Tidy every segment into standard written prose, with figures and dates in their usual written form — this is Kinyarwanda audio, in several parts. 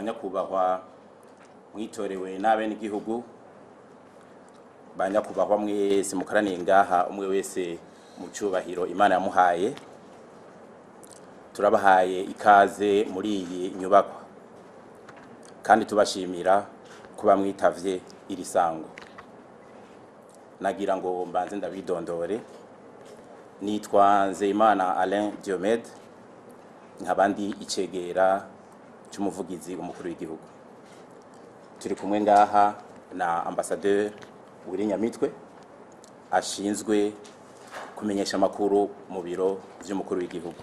banyakubahwa mwitorewe n'abenegihugu, banyakubahwa mwese mukoraniye ngaha, umwe wese mu cyubahiro Imana yamuhaye. Turabahaye ikaze muri iyi nyubako kandi tubashimira kuba mwitavye iri sango. Nagira ngo mbanze ndabidondore. Nitwa Nzeyimana Alain Diomede, nkabandi icegera cy'umuvugizi umukuru w'igihugu. Turi kumwe ngaha na ambassadeur Nyamitwe ashinzwe kumenyesha makuru mu biro by'umukuru w'igihugu.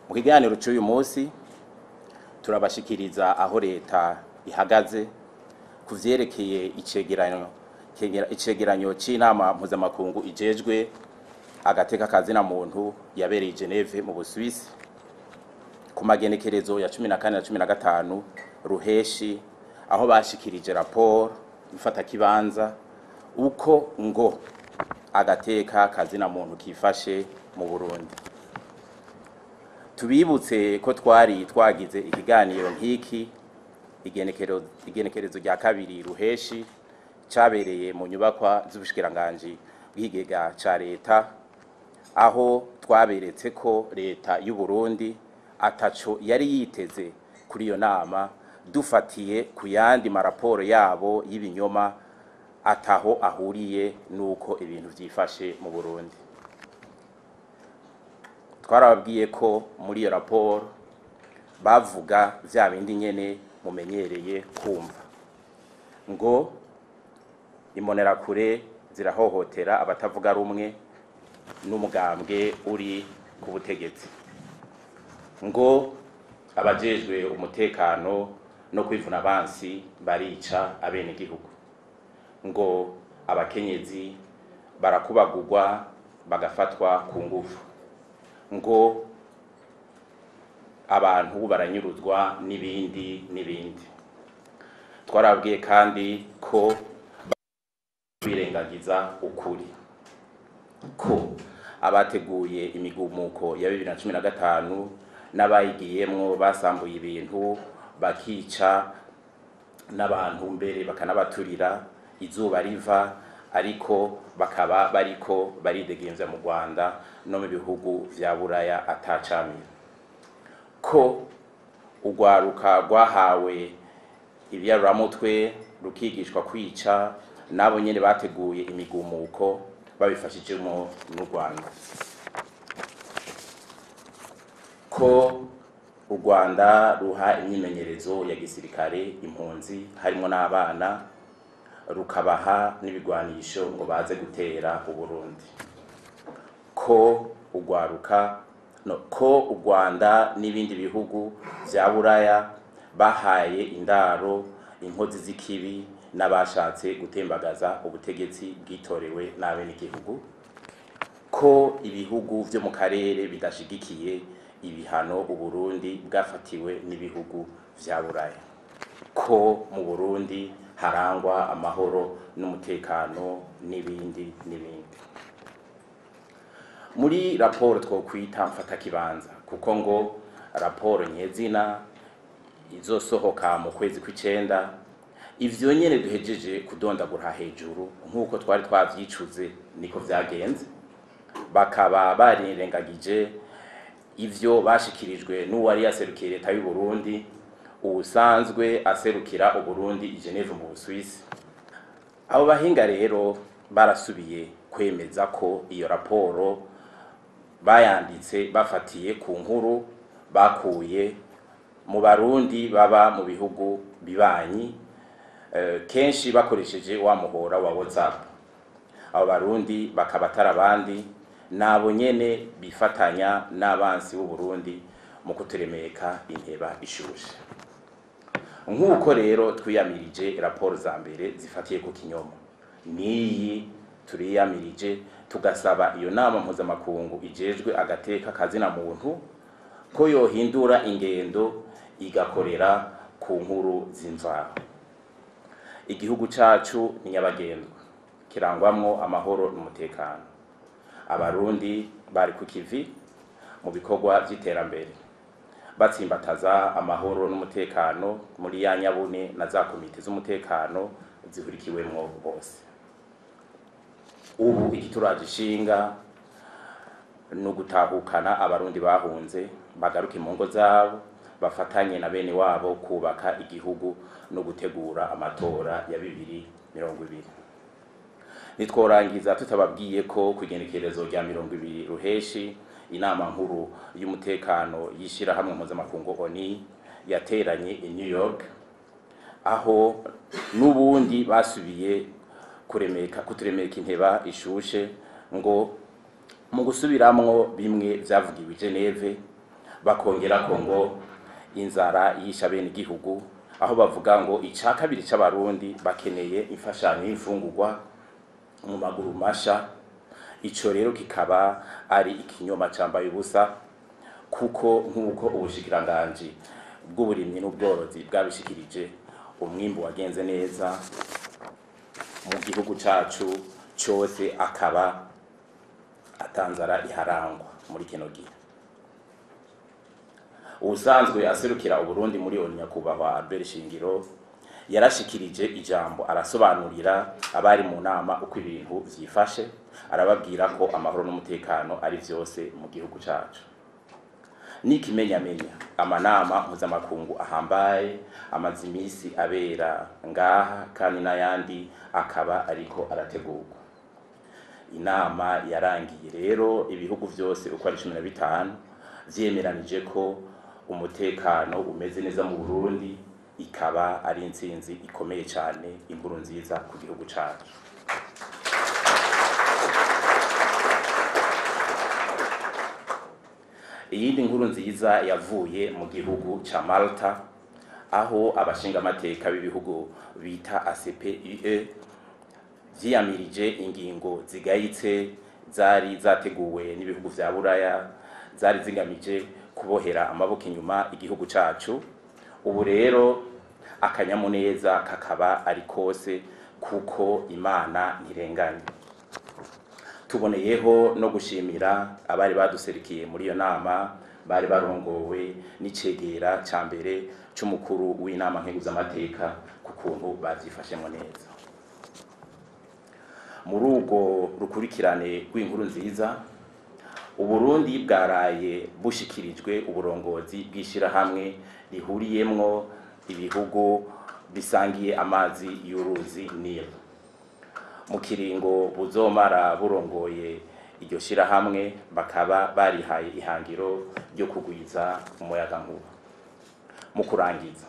Mu kiganiro cy'uyu munsi turabashikiriza aho leta ihagaze kuvyerekeye icegeranyo c'inama mpuzamakungu ijejwe agateka kazina muntu yabereye Geneve mu Busuwisi ku magenekerezo ya 14 na 15 ruheshi, aho bashikirije raporo ifata kibanza uko ngo agateka kazina muntu kifashe mu Burundi. Tubibutse ko twari twagize ikiganiro nk'iki igenekerezo rya kabiri ruheshi cabereye mu nyubakwa z'ubushikiranganje bw'igega ca leta, aho twaberetse ko leta y'u Burundi ataco yari yiteze kuri iyo nama, dufatiye ku yandi maraporo yabo y'ibinyoma ataho ahuriye nuko ibintu vyifashe mu Burundi. Twarababwiye ko muri iyo raporo bavuga vya bindi nyene mumenyereye kumva, ngo imbonerakure zirahohotera abatavuga rumwe n'umugambwe uri ku butegetsi, ngo abajejwe umutekano no kwivuna abansi barica abenegihugu, ngo abakenyezi barakubagurwa bagafatwa ku ngufu, ngo abantu baranyuruzwa n'ibindi. Twarabwiye kandi ko birengagiza ukuri, ko abateguye imigumuko ya 2015 n'abayigiyemwo basambuye ibintu bakica n'abantu mbere bakanabaturira izuba riva, ariko bakaba bariko baridegemvya mu Rwanda no mu bihugu vya Buraya atacamira, ko urwaruka rwahawe ibyaruramutwe rukigishwa kwica nabo nyene bateguye imigumuko babifashijemo n'u Rwanda, ko u Rwanda ruha imyimenyerezo ya gisirikare impunzi harimo n'abana, rukabaha n'ibigwanisho ngo baze gutera u Burundi, ko u Rwanda n'ibindi bihugu vya Buraya bahaye indaro inkozi z'ikibi n'abashatse gutembagaza ubutegetsi bwitorewe n'abenegihugu, ko ibihugu vyo mu karere bidashigikiye ibihano u Burundi bwafatiwe n'ibihugu vya Buraya, ko mu Burundi harangwa amahoro n'umutekano n'ibindi. Muri raporo twokwita mfata kibanza, kuko ngo raporo nyezina izosohoka mu kwezi kw'icenda, ivyo nyene duhejeje kudondagura hejuru nk'uko twari twavyicuze niko vyagenze, bakaba barirengagije ivyo bashikirijwe n'uwari yaserukiye leta y'u Burundi, ubusanzwe aserukira u Burundi i Geneve mu Busuwisi. Abo bahinga rero barasubiye kwemeza ko iyo raporo bayanditse bafatiye ku nkuru bakuye mu Barundi baba mu bihugu bibanyi, kenshi bakoresheje wa muhora wa WhatsApp. Abo Barundi bakaba atarabandi nabo nyene bifatanya n'abansi b'u Burundi mu kuturemeka inteba ishushe. Nk'uko rero twiyamirije raporo za mbere zifatiye ku kinyoma, niyi turiyamirije tugasaba iyo nama mpuzamakungu ijejwe agateka kazina muntu ko yohindura ingendo igakorera ku nkuru z'imvaho. Igihugu cacu ni nyabagendwa, kirangwamwo amahoro n'umutekano. Abarundi bari ku kivi mu bikorwa by'iterambere, batsimbataza amahoro n'umutekano muri ya nyabune na za komite z'umutekano zihurikiwemwo bose. Ubu igituraje ishinga no gutahukana abarundi bahunze bagaruke mu ngo zabo bafatanye na bene wabo kubaka igihugu no gutegura amatora ya 2020. Nitworangiza tutababwiye ko kugenekerezo rya 20 ruheshi inama nkuru y'umutekano yishira hamwe mpuzamakungu ONU yateranye i New York, aho nubundi basubiye kuturemeka inteba ishushe ngo mu gusubiramwo bimwe vyavugiwe Geneve, bakongera ko ngo inzara yisha bene igihugu, aho bavuga ngo ica kabiri c'abarundi bakeneye imfashanyo y'imfungurwa mu maguru masha. Ico rero kikaba ari ikinyoma cambaye ubusa, kuko nk'uko ubushikiranganji bw'uburimyi n'ubworozi bwabishikirije, umwimbu wagenze neza mu gihugu cacu cyose, akaba atanzara iharangwa muri kino gihe. Usanzwe aserukira Uburundi muri ONU nyakubahwa Albert Shingiro yarashikirije ijambo arasobanurira abari mu nama uko ibintu vyifashe, arababwira ko amahoro n'umutekano ari vyose mu gihugu cacu. Nikimenyamenya amanama mpuzamakungu ahambaye amaze imisi abera ngaha kandi n'ayandi akaba ariko arategurwa. Inama yarangiye rero ibihugu vyose uko ari 15 vyemeranije ko umutekano umeze neza mu Burundi, ikaba ari intsinzi ikomeye cyane, inkuru nziza ku gihugu cyacu. Iyindi nkuru nziza yavuye mu gihugu ca Malta, aho abashinga amateka b'ibihugu bita ACP-UE vyiyamirije ingingo zigayitse zari zateguwe n'ibihugu vya Buraya, zari zigamije kubohera amaboko inyuma igihugu cacu. Ubu rero akanyamuneza kakaba ari kose, kuko Imana ntirenganye. Tuboneyeho no gushimira abari baduserikiye muri iyo nama, bari barongowe n'icegera ca mbere c'umukuru w'inama nkenguzamateka ku kuntu bavyifashemwo neza. Muri ubwo rukurikirane rw'inkuru nziza, Uburundi bwaraye bushikirijwe uburongozi bw'ishirahamwe rihuriyemwo ibihugu bisangiye amazi y'uruzi Nile. Mu kiringo buzomara burongoye iryo shirahamwe, bakaba barihaye ihangiro ryo kugwiza umuyagankuba. Mu kurangiza,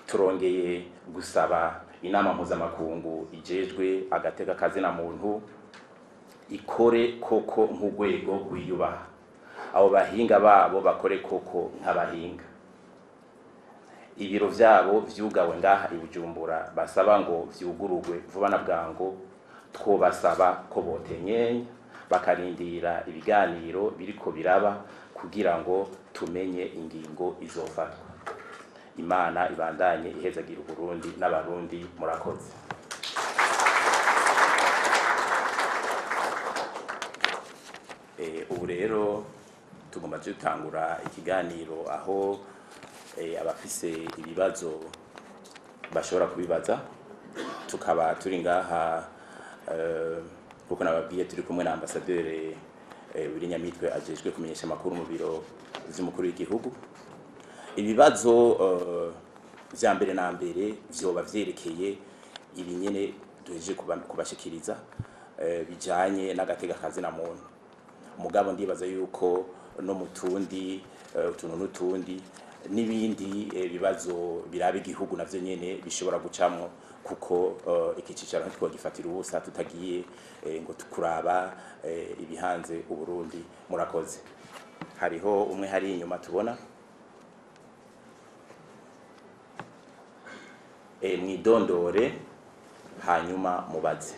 turongeye gusaba inama mpuzamakungu ijejwe agateka kazina muntu ikore koko nk'urwego rwiyubaha, abo bahinga babo bakore koko nk'abahinga. Ibiro vyabo vyugawe ngaha i Bujumbura basaba ngo vyugururwe vuba na bwango, twobasaba ko botenyenya bakarindira ibiganiro biriko biraba kugira ngo tumenye ingingo izofatwa. Imana ibandanye ihezagira Uburundi n'abarundi. Murakoze. Ubu rero tugomba dutangura ikiganiro, aho abafise ibibazo bashobora kubibaza. Tukaba turi ngaha kuko nababwiye turi kumwe na ambasaderi Nyamitwe ajejwe kumenyesha amakuru mu biro vy'umukuru w'igihugu. Ibibazo vya mbere na mbere vyoba vyerekeye ibi nyene duheje kubashikiriza bijanye n'agateka kazina muntu. Mugabo ndibaza yuko no mutundi utuntu n'utundi n'ibindi bibazo biraba igihugu navyo nyene bishobora gucamwo, kuko iki cicaro ntitwogifatira ubusa tutagiye ngo tukuraba ibihanze Uburundi. Murakoze. Hariho umwe hari inyuma tubona. Mwidondore hanyuma mubaze.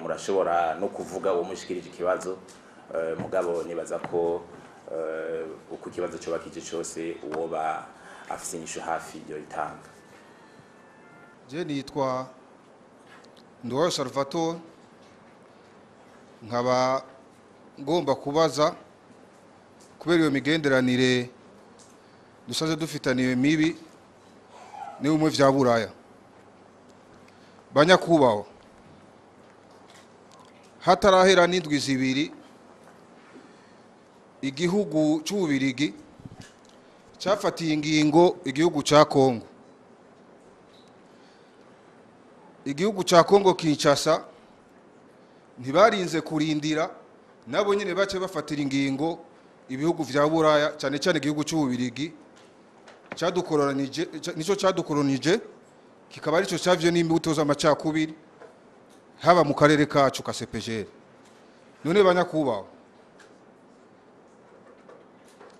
Murashobora no kuvuga uwo mushikirije ikibazo, mugabo nibaza ko uko ikibazo cyo bakije cyose uwo ba afise inyishu hafi yo itanga. Je nitwa Nduwayo Salvatore, nkaba ngomba kubaza kubera iyo migenderanire dusaze dufitaniye mibi n'ubumwe vya Buraya. Banyakubahwa, hatarahera n'indwi zibiri igihugu c'Ububirigi cyafatiye ingingo igihugu ca Kongo. Igihugu ca Kongo Kinshasa ntibarinze kurindira, nabo nyene bace bafatira ingingo ibihugu vya Buraya, cyane cyane igihugu c'Ububirigi cyadukoronije, nico cyadukoronije, kikaba arico cyavyo n'imbuto z'amacakubiri haba mu karere kacu ka CPGL. None banyakubahwa,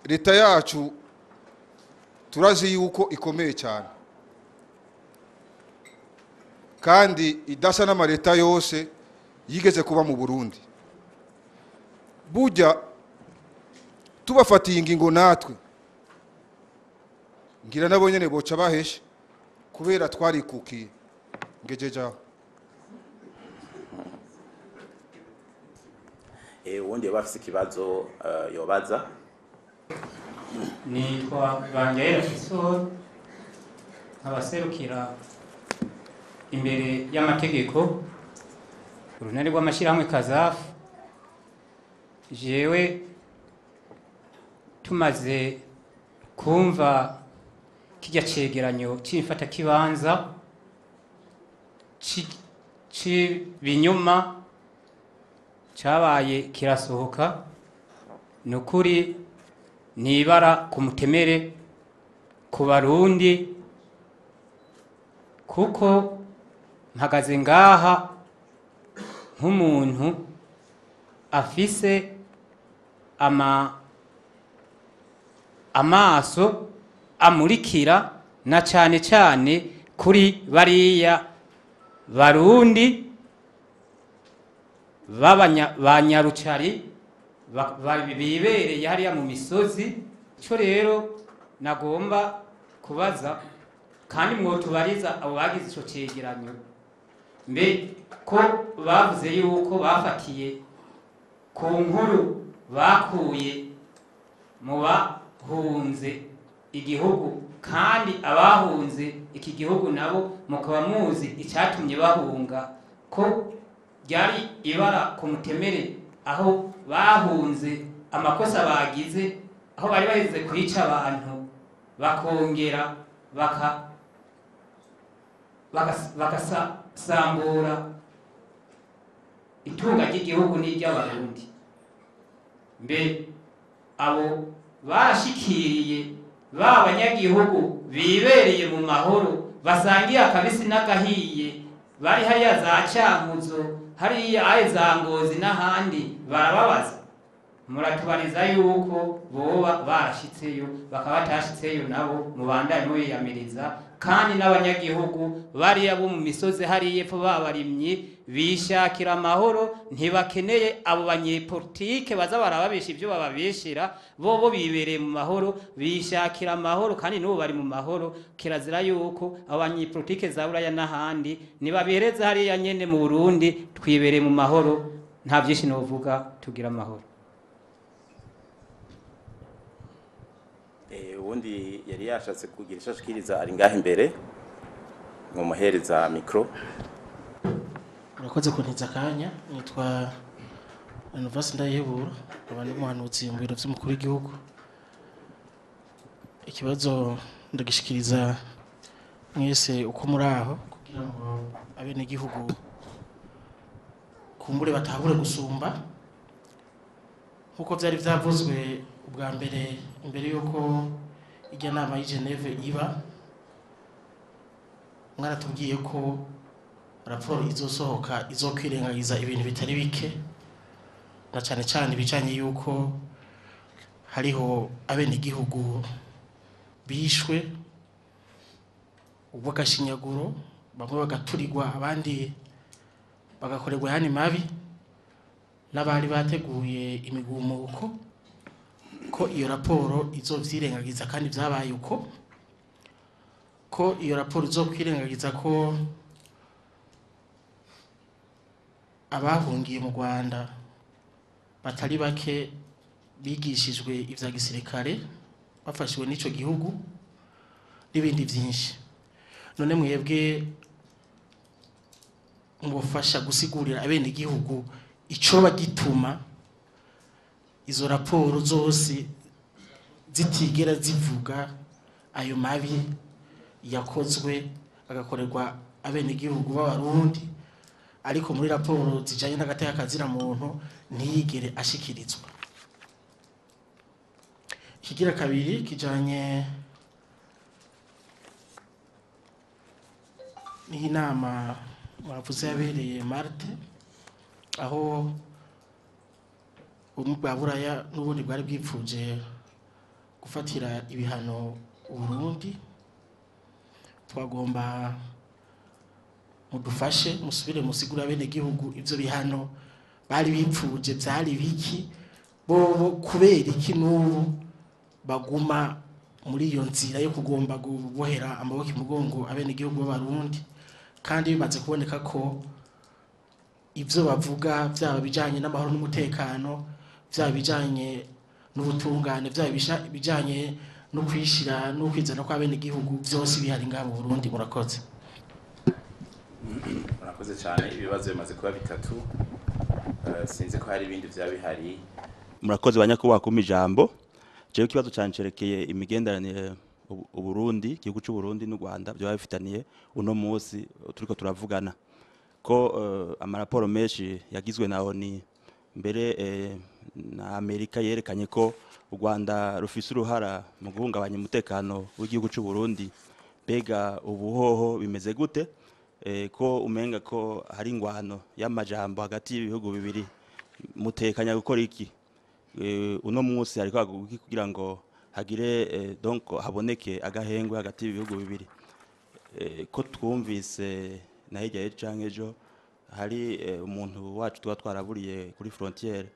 leta yacu turazi yuko ikomeye cyane kandi idasa n'amareta yose yigeze kuba mu Burundi. Burya tubafatiye ingingo natwe ngira nabo nyene boca bahesha kubera twarikukiye. Ngejejaho uwundi bafise ikibazo yobaza. Nitwa Bangaira Fisor, abaserukira imbere y'amategeko urunani rw'amashirahamwe Kazafu. Jewe tumaze kumva kijya cegeranyo c'imfata kibanza binyuma cabaye kirasohoka, nukuri nibara ku mutemere ku Barundi, kuko mpagaze ngaha nk'umuntu afise amaso amurikira na cyane cyane kuri bariya Barundi banyarucari bibereye hariya mu misozi. Cyo rero nagomba kubaza kandi mwotubariza abo bagize ico cegeranyo, mbe ko bavuze yuko bafatiye ku nkuru bakuye mu bahunze igihugu, kandi abahunze iki gihugu nabo mukaba muzi icyatumye bahunga, ko ryari ibara ku mutemere aho bahunze amakosa bagize, aho bari baheze kwica abantu bakongera bagasambura itunga ry'igihugu n'iry'Abarundi. Mbe abo barashikiriye ba banyagihugu bibereye mu mahoro, basangiye akabisi n'agahiye, bari hariya za Cankuzo, hariya za Ngozi n'ahandi, barababaza? Muratubariza yuko boba barashitseyo, bakaba batashitseyo nabo mubandanye mubiyamiriza, kandi n'abanyagihugu bariya bo mu misozi hariya epfo babarimye bishakira amahoro, ntibakeneye abo banyepolitike baza barababisha ibyo bababishira, bobo bibereye mu mahoro, bishakira amahoro kandi n'ubu bari mu mahoro. Kirazira yuko abo banyepolitike za Buraya n'ahandi nibabihereza hariya nyene mu Burundi twibereye mu mahoro, nta byinshi novuga, tugira amahoro. Ubundi yari yashatse kugira ishashikiriza ari ngaho imbere, mumuhereza mikro. Murakoze kuntiza akanya. Nitwa Anuvasi Ndayihebura, abandi muhanuzi mu biro by'umukuru w'igihugu. Ikibazo ndagishikiriza mwese uko muri aho, kugira ngo abene igihugu kumbure batahure gusumba, nkuko byari byavuzwe ubwa mbere imbere yuko ijya nama y'i Geneve iba. Mwaratubwiye ko raporo izosohoka izokwirengagiza ibintu bitari bike, na cyane cyane bijanye yuko hariho abene igihugu bishwe ubw'agashinyaguro, bamwe bagaturirwa abandi bagakorerwa yani mabi, n'abari bateguye imigumuko, ko iyo raporo izovyirengagiza kandi vyabaye uko, ko iyo raporo izokwirengagiza ko abahungiye mu Rwanda batari bake bigishijwe ivya gisirikare bafashiwe n'ico gihugu n'ibindi byinshi. None mwebwe mubafasha gusigurira abene igihugu ico bagituma izo raporo zose zitigera zivuga ayo mabi yakozwe agakorerwa abene igihugu b'abarundi, ariko muri raporo zijanye n'agateka kazira muntu ntiyigere ashikirizwa. Ikigira kabiri kijanye n'inama mwavuze yabereye Marte, aho ubwa buraya n'ubundi bwari bwipfuje gufatira ibihano Burundi. Twagomba mudufashe musubire musigura bene gihugu ivyo bihano bari bipfuje byari biki, bo kubera iki n'ubu baguma muri iyo nzira yo kugomba gubohera amaboko imugongo abene gihugu b'abarundi, kandi bimaze kuboneka ko ivyo bavuga byaba bijanye n'amahoro n'umutekano, byaba bijanye n'ubutungane, byaba bijanye no kwishira no kwizana kwa bene gihugu byose bihari ngaha mu Burundi. Murakoze. Murakoze cyane. Ibibazo bimaze kuba bitatu, sinzi ko hari ibindi vya bihari. Murakoze banyakubahwa ku ijambo. Jewe ikibazo cancerekeye imigenderanire Uburundi, igihugu cy'u Burundi n'u Rwanda byo bifitaniye uno munsi turiko turavugana ko amaraporo menshi yagizwe na ONU mbere na Amerika yerekanye ko u Rwanda rufise uruhara mu guhungabanya umutekano w'igihugu cy'u Burundi. Bega ubuhoho bimeze gute? Ko umenga ko hari ingwano y'amajambo hagati y'ibihugu bibiri, mutekanya gukora iki uno munsi ariko kugira ngo hagire donc haboneke agahengwe hagati y'ibihugu bibiri? Ko twumvise na hirya canke ejo hari umuntu wacu twaraburiye kuri frontière,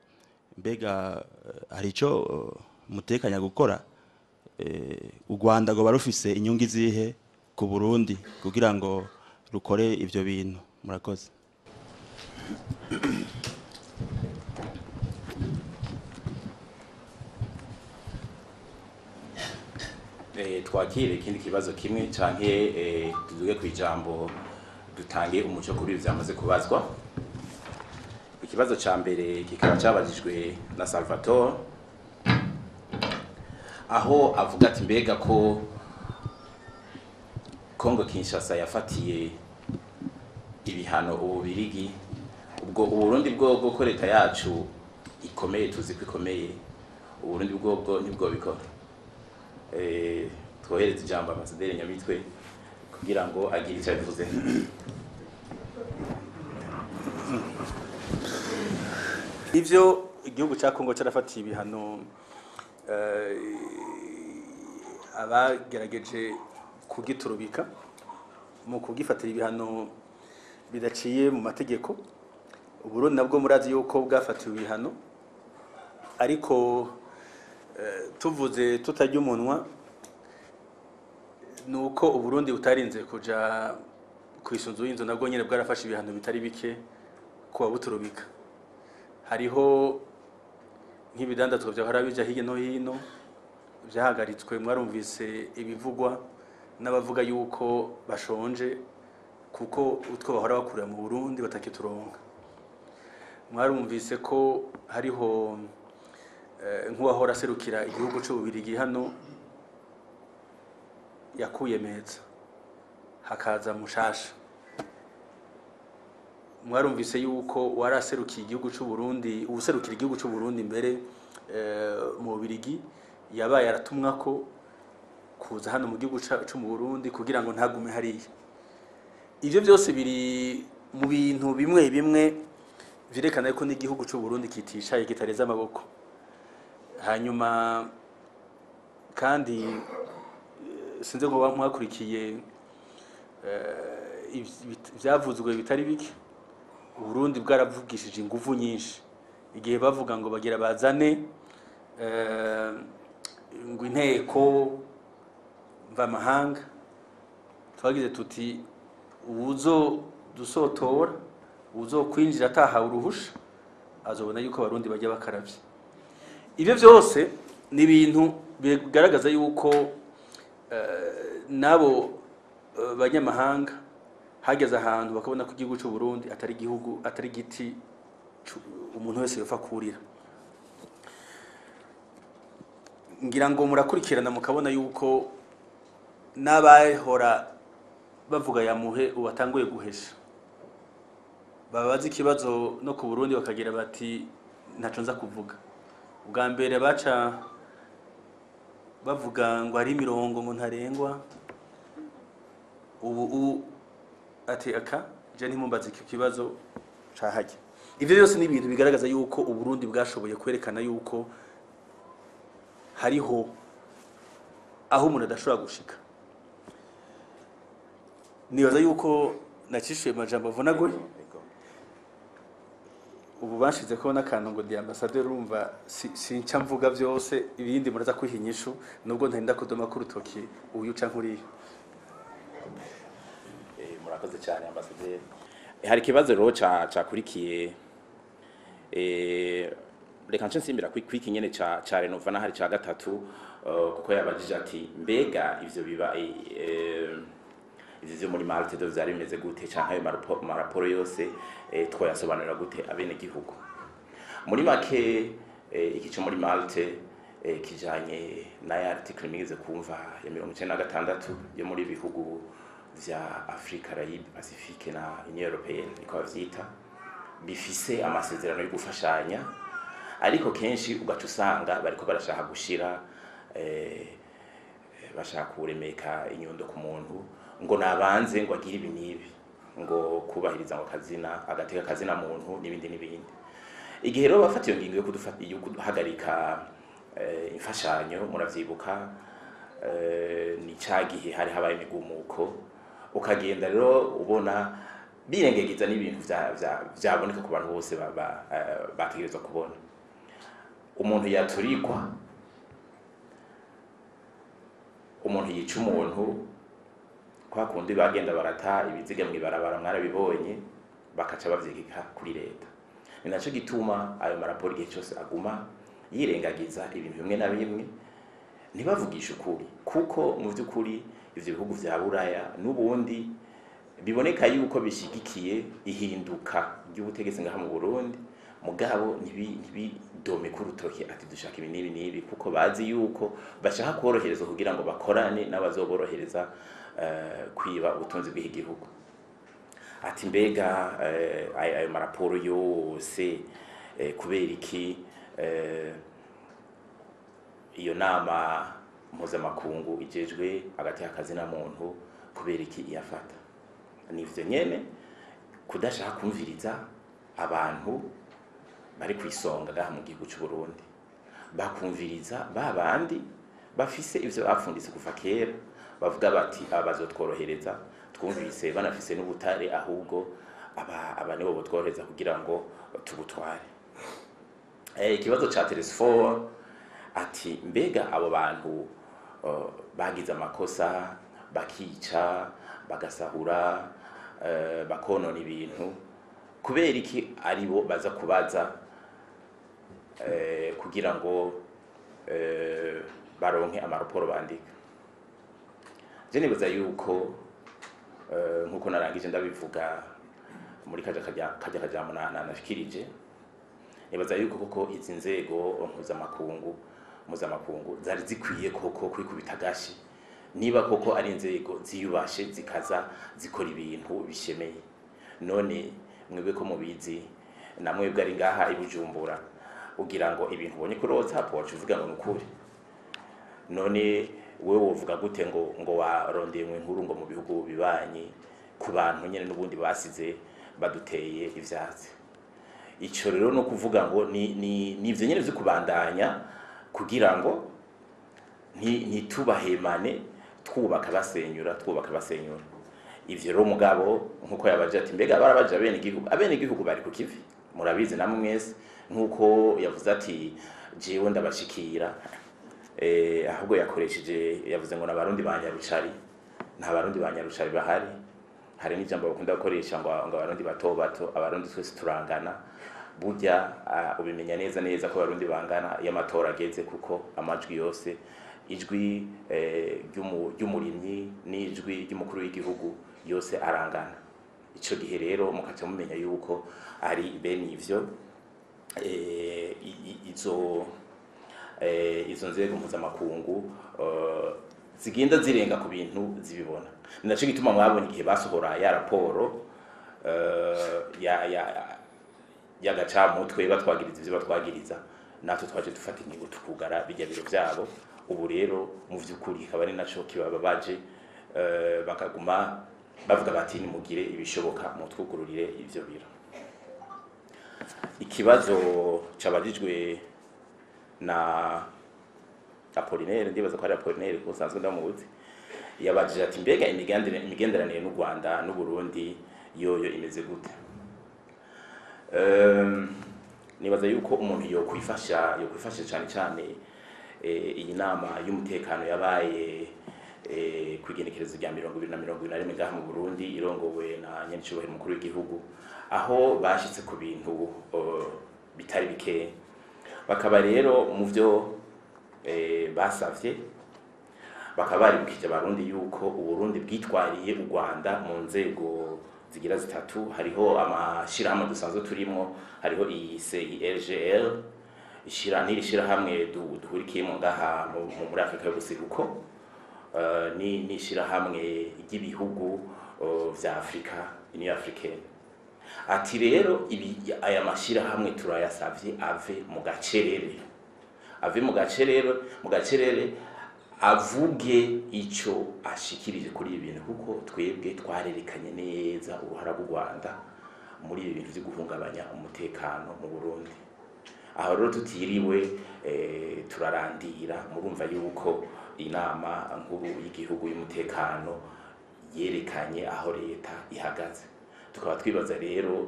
mbega hari ico mutekanya gukora? U Rwanda go barufise inyungu izihe ku Burundi kugira ngo rukore ivyo bintu? Murakoze. Twakire ikindi kibazo kimwe canke tuzuge ku ijambo dutange umuco kuri byamaze kubazwa. Ikibazo ca mbere kikaba cabajijwe na Salvatore, aho avuga ati mbega ko Kongo Kinshasa yafatiye ibihano Ububirigi, ubwo Uburundi bwo ko leta yacu ikomeye, tuzi ko ikomeye, Uburundi bwo nibwo bikora. Twohereza ijambo Ambasaderi Nyamitwe kugira ngo agire icyo abivuze. Ivyo igihugu cya Kongo carafatiye ibihano abagerageje kugiturubika mu kugifatira ibihano bidaciye mu mategeko. Uburundi nabwo murazi yuko bwafatiwe ibihano, ariko tuvuze tutajya umunwa nuko Uburundi butarinze kuja kwisunzu y'inzu, nabwo nyene bwarafashe ibihano bitari bike kuba buturubika. Hariho nk'ibidandazwa vyahora bija hirya no hino vyahagaritswe, mwarumvise ibivugwa n'abavuga yuko bashonje kuko utwo bahora bakurira mu Burundi batakituronka. Mwarumvise ko hariho nk'uwahora aserukira igihugu c'Ububirigi hano yakuye meza hakaza mushasha. Mwarumvise yuko waraserukiye igihugu c'u Burundi, userukira igihugu c'u Burundi mbere mu Bubirigi yabaye aratumwako kuza hano mu gihugu c'u Burundi kugira ngo ntagume hariya. Ivyo byose biri mu bintu bimwe bimwe virekana yuko n'igihugu c'u Burundi kitishaye, kitareza amaboko. Hanyuma kandi sinze ngo mwakurikiye ivyavuzwe bitari bike. Uburundi bwaravugishije ingufu nyinshi igihe bavuga ngo bagira bazane ngo inteko mva mahanga. Twagize tuti ubuzo dusotora, uzo kwinjira atahawe uruhusha azobona yuko abarundi bajya bakaravye. Ivyo byose ni ibintu bigaragaza yuko nabo banyamahanga hageze ahantu bakabona ko igihugu cy'u Burundi atari igihugu atari giti umuntu wese yofa kurira. Ngira ngo murakurikirana mukabona yuko n'abahora bavuga yamuhe ubatanguye guhesha, babaza ikibazo no ku Burundi bakagira bati ntaco nza kuvuga. Ubwa mbere baca bavuga ngo ari mirongo ngo ntarengwa, ubu ati aka je ntimumbaza iki kibazo cahajya. Ivyo byose ni ibintu bigaragaza yuko Uburundi bwashoboye kwerekana yuko hariho aho umuntu adashobora gushika. Nibaza yuko nacishuye amajambo avunaguye, ubu bashize ko n'akantu ngo di ambassadeur urumva sinca mvuga byose, ibindi muraza kwihinyishu nubwo ntarinda kudoma ku rutoki uyu canke uriyo. Murakoze cyane ambassadeur. Hari kibazo rero cakurikiye reka nce nsimbira kwiki nyene ca Renova na hari ca gatatu, kuko yabajije ati mbega ivyo biba ivyo muri Malte do vyari bimeze gute canke ayo maraporo yose twoyasobanurira gute abene gihugu. Muri make ikico muri Malte kijanye na ya article migeze kumva ya 96 yo muri bihugu vya Afrika, Caraïbe, Pacifique na Union Européenne niko bavyita, bifise amasezerano yo gufashanya, ariko kenshi ugaca usanga bariko barashaka gushira bashaka kuremeka inyundo ku muntu ngo nabanze ngo agire ibi nibi, ngo kubahiriza ngo kazina agateka kazina muntu n'ibindi n'ibindi. Igihe rero bafata iyo ngingo yo kuduhagarika imfashanyo, muravyibuka ni cagihe hari habaye imigumuko, ukagenda rero ubona birengegiza n'ibintu vyaboneka ku bantu bose bategerezwa kubona. Umuntu yaturikwa, umuntu yica umuntu, kwa kundi bagenda barata ibiziga mwibarabara mwarabibonye, bakaca bavyegeka kuri leta. Ni naco gituma ayo maraporo igihe cyose aguma yirengagiza ibintu bimwe na bimwe, ntibavugisha ukuri, kuko mu by'ukuri ivyo bihugu vya Buraya n'ubundi biboneka yuko bishigikiye ihinduka ry'ubutegetsi ngaha mu Burundi, mugabo ntibidome ku rutoki ati dushaka ibi nibi nibi, kuko bazi yuko bashaka korohereza kugira ngo bakorane n'abazoborohereza kwiba ubutunzi bw'igihugu. Ati mbega ayo maraporo yose kubera iki iyo nama mpuzamakungu ijejwe hagati y'akazi na muntu kubera iki iyafata? Nivyo nyene kudashaka kumviriza abantu bari kwisonga gaha mu gihugu cy'u Burundi, bakumviriza babandi bafise ivyo bapfunditse kuva kera, bavuga bati abazotworohereza, twumvise banafise n'ubutare, ahubwo aba nibo botworohereza kugira ngo tubutware. Ikibazo ca Telesfor ati mbega abo bantu bagize amakosa, bakica, bagasahura, bakonona ibintu, kubera iki aribo baza kubaza kugira ngo baronke amaraporo bandika? Je nibaza yuko nkuko narangije ndabivuga muri kajya kajambo nashikirije, nibaza yuko koko izi nzego mpuzamakungu zari zikwiye koko kwikubita gashi, niba koko ari inzego ziyubashe zikaza zikora ibintu bishemeye. None mwebwe ko mubizi, namwebwe ari ngaha i Bujumbura, ugira ngo ibintu ubonye kuri WhatsApp wacu uvuga ngo nukuri. None wewe wovuga gute ngo warondeye mu inkuru ngo mu bihugu bibanyi ku bantu nyene n'ubundi basize baduteye ivyatsi? Ico rero no kuvuga ngo nivyo nyene vyo kubandanya kugira ngo ntitubahemane, twubaka basenyura. Ivyo rero mugabo nkuko yabaje ati mbega barabaje abene igihugu bari ku kivi, murabizi namwe mwese, nkuko yavuze ati jewe ndabashikira, ahubwo yakoresheje yavuze ngo n'abarundi banyarucari. Nta barundi banyarucari bahari, hari n'ijambo bakunda gukoresha ngo abarundi bato, abarundi twese turangana. burya ubimenya neza neza ko abarundi bangana iyo amatora ageze, kuko amajwi yose, ijwi ry'umurimyi n'ijwi ry'umukuru w'igihugu yose arangana. Ico gihe rero mukaca mumenya yuko ari bene ivyo izo nzego mpuzamakungu zigenda zirenga ku bintu zibibona. Ni naco gituma mwabonye igihe basohora ya raporo y'agacamutwe batwagiriza ivyo batwagiriza, natwe twaje dufata ingingo tukugara bijya biro vyabo. Ubu rero mu vy'ukuri kaba ari naco kibababaje, bakaguma bavuga bati nimugire ibishoboka mutwugururire ivyo biro. Ikibazo cabajijwe na Apollinaire, ndibaza ko ari Apollinaire ko sanzwe ndamuzi, yabajije ati mbega imigenderanire n'u Rwanda n'u Burundi yoyo imeze gute? Nibaza yuko umuntu yokwifasha cyane cyane iyi nama y'umutekano yabaye kwigenekerezo rya 2021 ngaha mu Burundi, irongowe na nyenicubahiro mukuru w'igihugu, aho bashitse ku bintu bitari bike. Bakaba rero mu vyo basavye, bakaba baribukije abarundi yuko Uburundi bwitwariye u Rwanda mu nzego zigira zitatu. Hariho amashirahamwe dusanzwe turimwo, hariho iyi CIRGL, ishirahamwe duhurikiyemo ngaha muri Afrika y'ubuseruko, ni ishirahamwe ry'ibihugu vya Afrika, Union Africaine. Ati rero aya mashirahamwe turayasavye ave mu gacerere, avuge ico ashikirije kuri ibi bintu, kuko twebwe twarerekanye neza uruhara rw'u Rwanda muri ibi bintu vyo guhungabanya umutekano mu Burundi. Aho rero tutiriwe turarandira, murumva yuko inama nkuru y'igihugu y'umutekano yerekanye aho leta ihagaze. Tukaba twibaza rero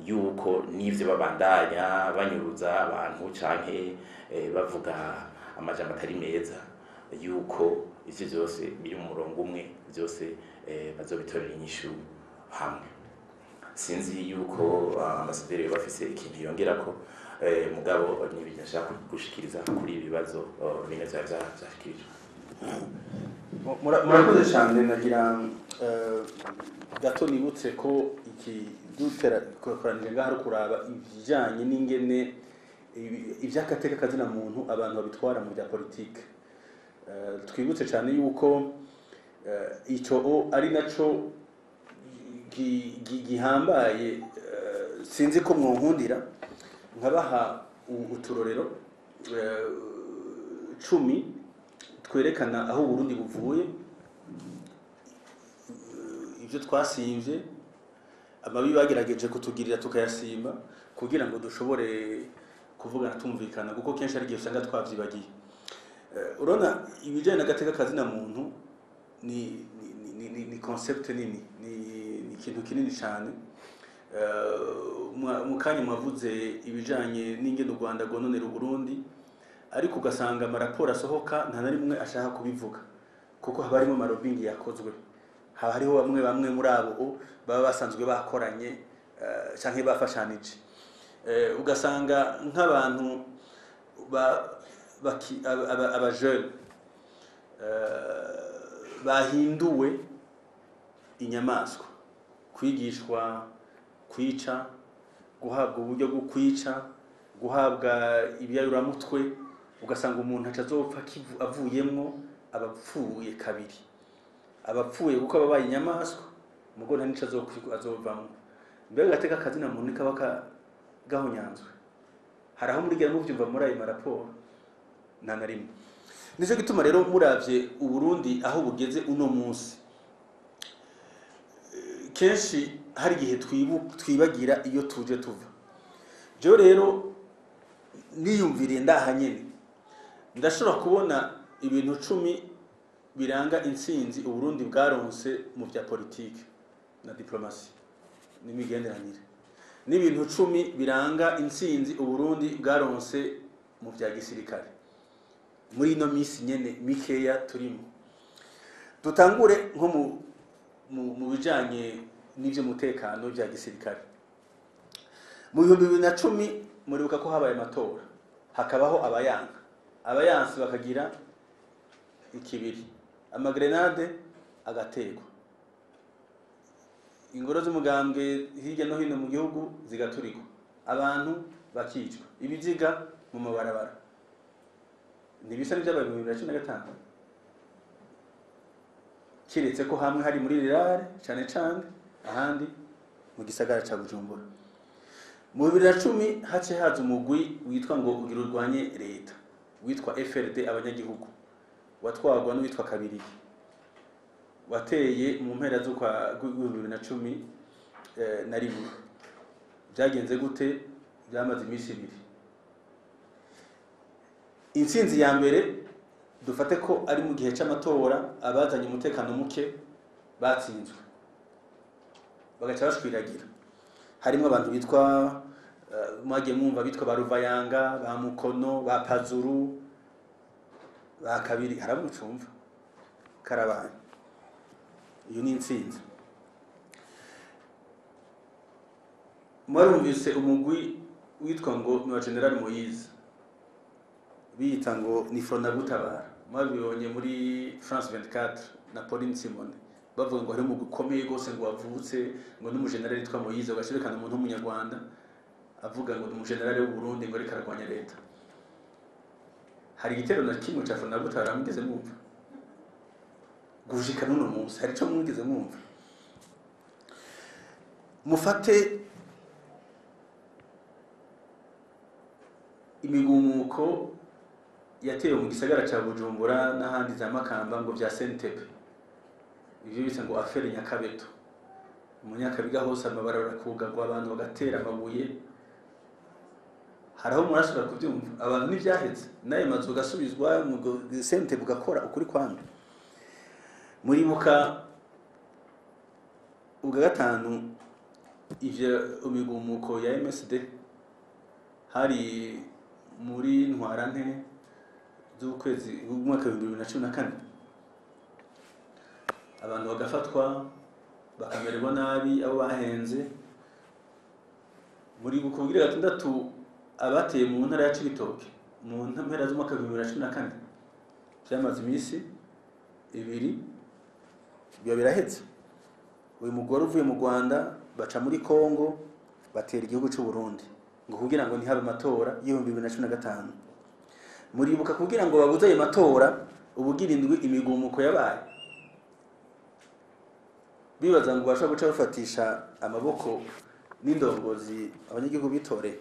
yuko n'ivyo babandanya banyuruza abantu canke bavuga amajambo atari meza, yuko ivyo vyose biri mu murongo umwe, vyose bazobitorera inyishu hamwe. Sinzi yuko ambasaderi bafise ikintu yongerako, mugabo n'ibintu ashaka gushikiriza kuri ibi bibazo bine vyashikirije. Murakoze cyane. Nagira gato nibutse ko iki dutera koranije ngaho kuraba ibijanye n'ingene ivy'akateka kazina muntu abantu babitwara mu bya politike. Twibutse cyane yuko ico ari naco gihambaye. Sinzi ko mwonkundira nkabaha uturorero 10 twerekana aho Burundi buvuye, ivyo twasimvye, amabi bagerageje kutugirira tukayasimba kugira ngo dushobore kuvugana tumvikana, kuko kenshi ari gihe usanga twavyibagiye. Urona ibijanye n'agateka kazina muntu ni concept nini, ni ikintu kinini cyane. Mukanya mwavuze ibijanye n'ingene u Rwanda gononera u Burundi, ariko ugasanga amaraporo asohoka nta na rimwe ashaka kubivuga, kuko haba harimo amarobingi yakozwe. Haba hariho bamwe muri abo baba basanzwe bakoranye canke bafashanije. Ugasanga nk'abantu abajeune bahinduwe inyamaswa, kwigishwa kwica, guhabwa uburyo bwo kwica, guhabwa ibyayuramutwe. Ugasanga umuntu acazopfa avuyemwo abapfuye kabiri, abapfuye kuko ababaye inyamaswa, mugo nta nico azovamwo. Mbega gateka kazina muntu kaba gahonyanzwe. Haraho murigera muvyumva muri ayo maraporo? Nta na rimwe. Nico gituma rero muravye u Burundi aho bugeze uno munsi, kenshi hari gihe twibagira iyo tuje tuva. Jo rero niyumviriye ndaha nyene, ndashobora kubona ibintu 10 biranga intsinzi u Burundi bwaronse mu bya politike na diplomasi n'imigenderanire, n'ibintu 10 biranga intsinzi u Burundi bwaronse mu bya gisirikare muri ino misi nyene mikeya turimo. Dutangure nko mu bijanye n'ivyo mutekano bya gisirikare. mu 2010 muribuka ko habaye amatora hakabaho abayansi bakagira ikibiri amagrenade agategwa ingoro z'umugambwe hirya no hino mu gihugu zigaturikwa abantu bakicwa ibiziga mu mabarabara nibisa n'ibyabaye mu 2015 kiretse ko hamwe hari muri rirare cyane cyane ahandi mu gisagara ca Bujumbura mu 2010 hace haza umugwi witwa ngo ugira urwanye leta witwa FRD abanyagihugu watwagwa n'uwitwa Kabiri wateye mu mpera zo kwa 2010 na rimwe byagenze gute byamaze iminsi ibiri intsinzi ya mbere dufate ko ari mu gihe c'amatora abazanye umutekano muke batsinzwe bagaca bashwiragira harimo abantu bitwa mwagiye mwumva bitwa ba Ruvayanga ba Mukono ba Pazuru ba Kabiri haramucumva karabaye iyo ni intsinzi mwarumvise umugwi witwa ngo ni wa General Moise biyita ngo ni Frona Gutabara mwabibonye muri France 24 na Pauline Simone bavuga ngo hari mu gukomeye gose ngo wavutse ngo n'umugenerali yitwa Moise ugashirikana umuntu w'umunyarwanda avuga ngo n'umugenerali w'u Burundi ngo ariko arwanya leta hari igitero na kimwe ca Frona Gutabara mugeze mwumva gushika n'uno munsi hari ico mwigeze mwumva mufate imigumuko yatewe mu gisagara ca Bujumbura n'ahandi za Makamba ngo vya Sentepe ivyo bise ngo affaire Nyakabeto mu Nyakabiga hose amabarabara kugagwa abantu bagatera amabuye haraho murashobora kubyumva abantu n'ivyaheze naye mazu gasubizwa mu Sentepe ugakora ukuri kwamwe muribuka ubwa gatanu ivyo imigumuko ya MSD hari muri ntwarante z'ukwezi umwaka wa 2014 abantu bagafatwa bakamererwa nabi abo bahenze muri gukubwira gatandatu abateye mu ntara ya Cibitoke mu mpera z'umwaka wa 2014 byamaze iminsi ibiri byo birahetse uyu mugore uvuye mu Rwanda baca muri Kongo batera igihugu cy'u Burundi ngo kugira ngo ntihabe amatora y'ibihumbi 2015 muribuka kugira ngo babuze ayo matora ubugirindwi imigumuko yabaye bibaza ngo bashaka guca bafatisha amaboko n'indongozi abanyagihugu bitore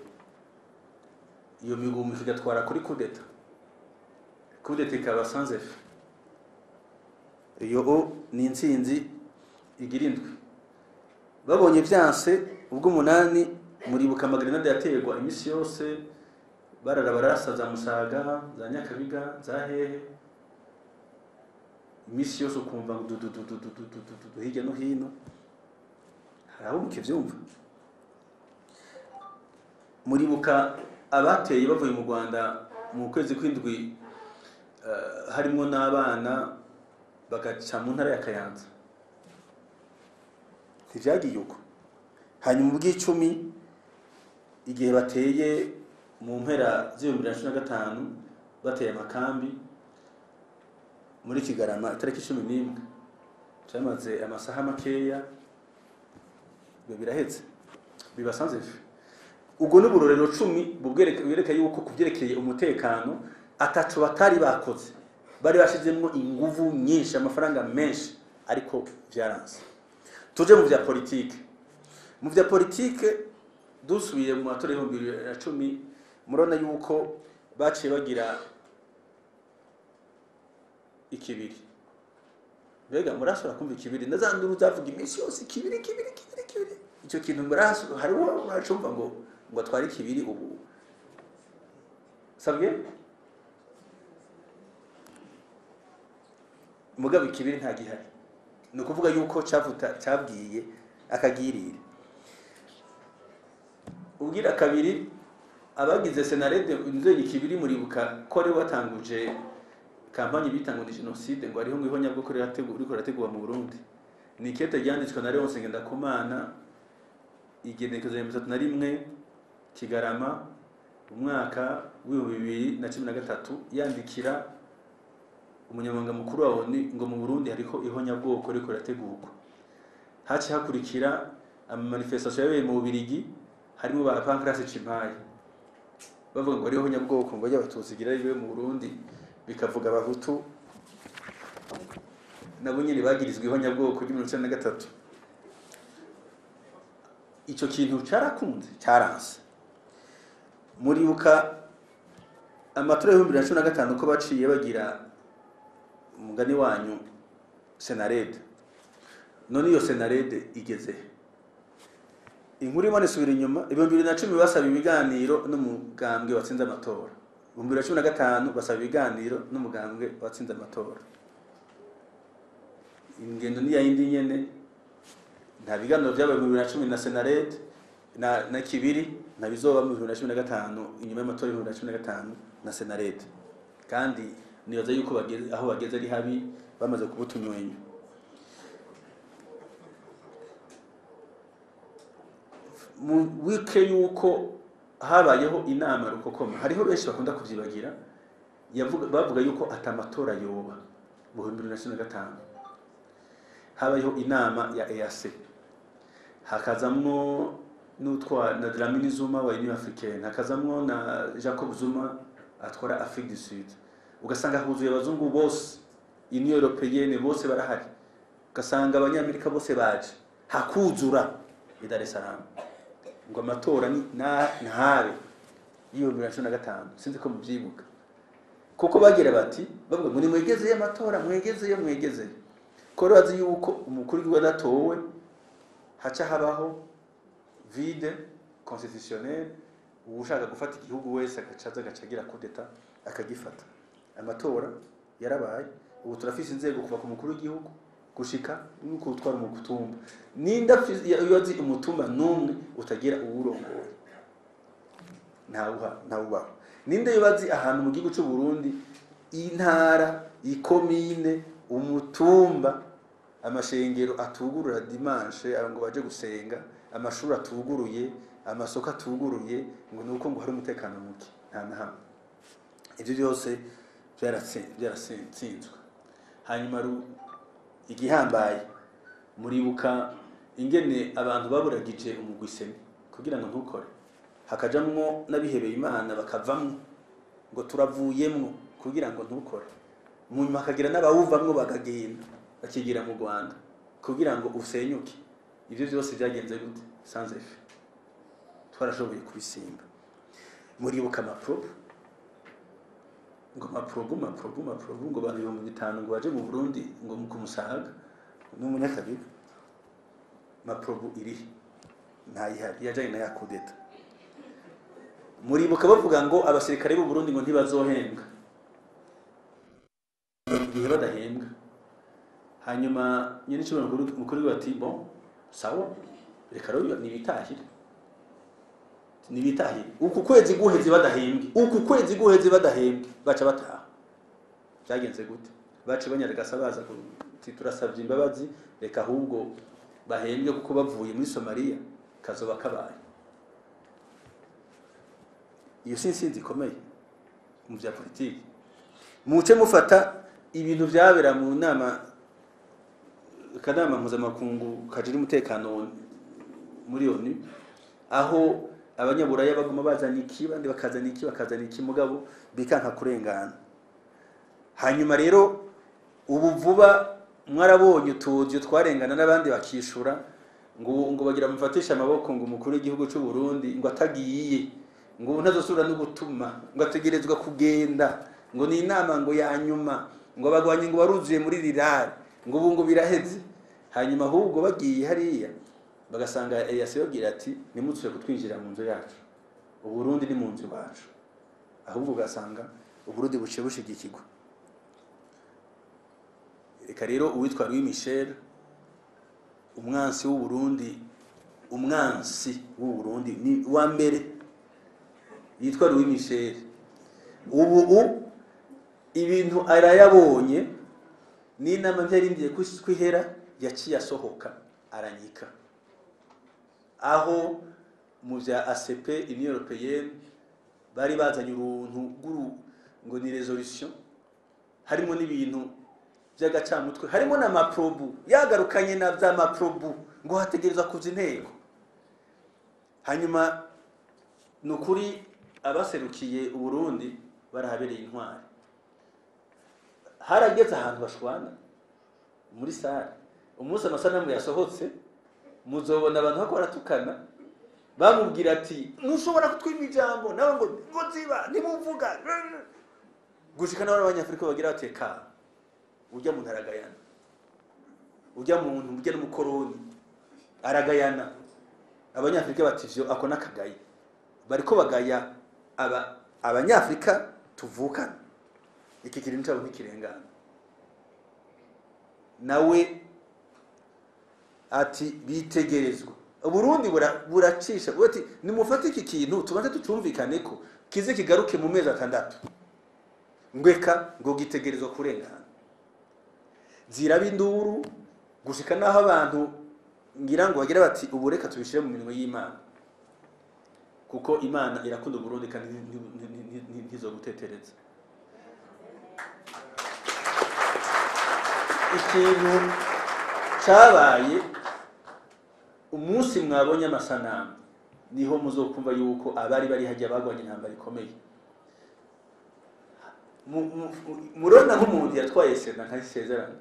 iyo migumuko igatwara kuri kudeta ikaba sans effet iyo ni intsinzi igirindwi babonye vyanse ubwo umunani muribuka amagrenade yategwa imisi yose bararasa za Musaga za Nyakabiga za hehe imisi yose ukumva ngo hirya no hino haraho mukivyumva muribuka abateye bavuye mu Rwanda mu kwezi kw'indwi harimo n'abana bagaca mu ntara ya Kayanza tivyagiye uko hanyuma ubw'icumi igihe bateye mu mpera z'2015 bateye amakambi muri Kigarama itariki 11 cyamaze amasaha makeya biraheze bibasanze ubwo n'uburorero 10 bubwereka yuko kuvyerekeye umutekano atacu batari bakoze bari bashizemmo inguvu nyinshi amafaranga menshi ariko vyaranze tuje mu vya politike dusubiye mu matora ya 2010 murona yuko baciye bagira ikibiri mbega murashobora kumva ikibiri ndazanduru zavuga iminsi yose ikibiri icyo kintu muraso hariho uracumva ngo atware ikibiri ubu sabye mugabo ikibiri nta gihari no kuvuga yuko cyabwiye akagirire ubwira kabiri abagize senarede inzego ikibiri muribuka ko ari watanguje kampanye bitango ni genocide ngo ariho ngwiho nyabwo ko rategurwa mu Burundi ni kete ryanditswe na Leon Sengendakumana igenekezo ya 31 Kigarama umwaka w'2013 yandikira umunyamabanga mukuru wa ONU ngo mu Burundi hariko ihonyabwoko riko rategurwa. Haci hakurikira manifestation yabaye mu Bubiligi harimo ba Pancras Cimpaye bavuga ngo ari ihonyabwoko ngo y'abatutsi gira ribe mu Burundi, bikavuga abahutu nabo nyene bagirizwe ihonyabwoko ry'u1993. Ico kintu carakunze caranse. Muribuka amatora y'2015 ko baciye bagira umugani wanyu Senarede. None iyo Senarede igeze inkuru imane subira inyuma 2010 basaba ibiganiro n'umugambwe watsinze amatora. 2015 basaba ibiganiro n'umugambwe watsinze amatora. Ingendo ni yindi nyene nta biganiro byabaye mu 2010 na Senarede na kibiri na bizoba mu 2015 inyuma y'amatora ya 2015 na Senarede. Kandi niyoza yuko bageze aho bageze ari habi bamaze kubutunywenyo. Mu wike yuko habayeho inama rukokoma, hariho benshi bakunda kuvyibagira bavuga yuko atamatora yoba mu 2015. Habayeho inama ya EAC hakazamwo na Dlamini Zuma wa Union Africaine, hakazamwo na Jacob Zuma atwara Afrique du Sud. Ugasanga huzuye abazungu bose, Union Européenne bose barahari. Ugasanga abanyamerika bose baje. Hakuzura i Dar es Salaam. Ngo amatora ni ntabe iyo 2015 sinzi ko mubyibuka. Kuko bagira bati bavuga muri mwegeze y'amatora mwegeze. Ko bazi yuko umukuru w'igihugu adatowe haca habaho vide constitutionnel, ushaka gufata igihugu wese agacagira kudeta akagifata. Amatora yarabaye, ubu turafise inzego kuva ku mukuru w'igihugu gushika nuko utwara mu kutumba. Ninda yozi umutumba numwe utagira uwurongoye ntawuba. Ninde yobazi ahantu mu gihugu cy'u Burundi intara ikomine umutumba amashengero atugurura dimanche ngo baje gusenga, amashuri atuguruye, amasoko atuguruye, ngo nuko ngo hari umutekano muke nta nahamwe. Ibyo byose byarasinzwe. Hanyuma igihambaye muribuka ingene abantu baburagije umugwisemi kugira ngo ntukore, hakajamwo nabihebeye Imana bakavamwo ngo turavuyemwo kugira ngo ntukore, munyuma akagira n'abawuvamwo bakagenda bakigira mu Rwanda kugira ngo usenyuke. Ibyo byose byagenze gute? Sans effet. Twarashoboye kubisimba. Muribuka amaprobu ngo maprobu ngo bantu 5,000 ngo baje mu Burundi ngo kumusaga n'umunyakabiga. Maprobu iri ntayihari yajaye na yakudeta. Muribuka bavuga ngo abasirikare b'u Burundi ngo ntibazohembwa igihe badahembwa. Hanyuma nyene cyo mukuru bati bon sawa reka rero nibitahire uku kwezi guheze badahembwe baca bataha. Byagenze gute? Bace banyaragasa baza kuti turasabye imbabazi reka ahubwo bahembwe kuko bavuye muri Somalia kazoba kabaye. Iyo sinzi ikomeye mu bya politiki. Muce mufata ibintu byabera mu nama kanama mpuzamakungu kajira umutekano muri ONU, aho abanyaburaya baguma bazana iki bandi bakazana iki mugabo bikanka kurengana. Hanyuma rero ubu vuba mwarabonye utuje twarengana n'abandi bakishura ngo bagira mufatisha amaboko ngo umukuru w'igihugu cy'u Burundi ngo atagiye ngo ntazosubira no gutuma ngo ategerezwa kugenda ngo ni inama ngo yanyuma ngo bagwanye ngo baruzuye muri rirare ngo ubu ngo biraheze. Hanyuma ahubwo bagiye hariya bagasanga EAC yogira ati nimutsuye kutwinjira mu nzu yacu, u Burundi ni mu nzu bacu. Ahubwo ugasanga u Burundi buciye bushigikirwa. Reka rero uwitwa Louis Michel umwansi w'u Burundi ni wa mbere yitwa Louis Michel. Ubu ibintu arayabonye ni nama byarindiye kwihera yaciye asohoka aranyika, aho mu vya ACP Union Européenne bari bazanye uruntu ngo ni resolution harimo n'ibintu by'agacamutwe harimo na maprobu yagarukanye na vya maprobu ngo hategereza kuza intego hanyuma nukuri abaserukiye Uburundi barahabereye intwari harageze ahantu bashwana muri sare umunsi amasanamu yasohotse muzobona abantu bako baratukana bamubwira ati nushobora kutwima ijambo nawe ngo ziba ntimuvuga gushikana n'abanyafrika bagira bateka ujya mu ntaragayana ujya muntu ujya n'umukoroni aragayana abanyafrika bativyo ako nakagaye bariko bagaya abanyafrika tuvukana iki kirintu cyabo nk'ikirengana nawe ati bitegerezwa Burundi buracisha ati nimufate iki kintu tubanze tucumvikane ko kize kigaruke mu mezi 6 ngweka ngo gitegerezwa kurengana ziraba induru gushika naho abantu ngira ngo bagira bati ubu reka tubishire mu minwe y'Imana kuko Imana irakunda Burundi kandi ntizo gutetereza ikintu cabaye umunsi mwabonye amasanamu niho muzokumva yuko abari bari hajya bagwanye intambara ikomeye murona nk'umuntu yatwaye sena nk'isezerano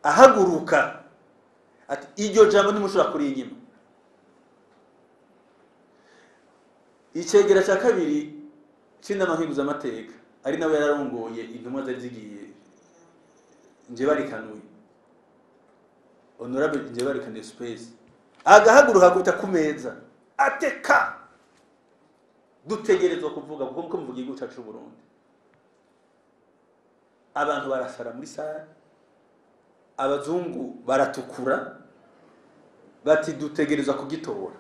ahaguruka ati iryo jambo ntimushobora kuri inyuma icegera cya kabiri c'inama nk'iguzamateka ari nawe yararongoye intumwa zari zigiye nje barikanuye honorable nje barikanuye space agahaguruka kubita ku meza ateka dutegerezwa kuvuga kuko mvuga igihugu cyacu Burundi abantu barasara muri sare abazungu baratukura bati dutegerezwa kugitora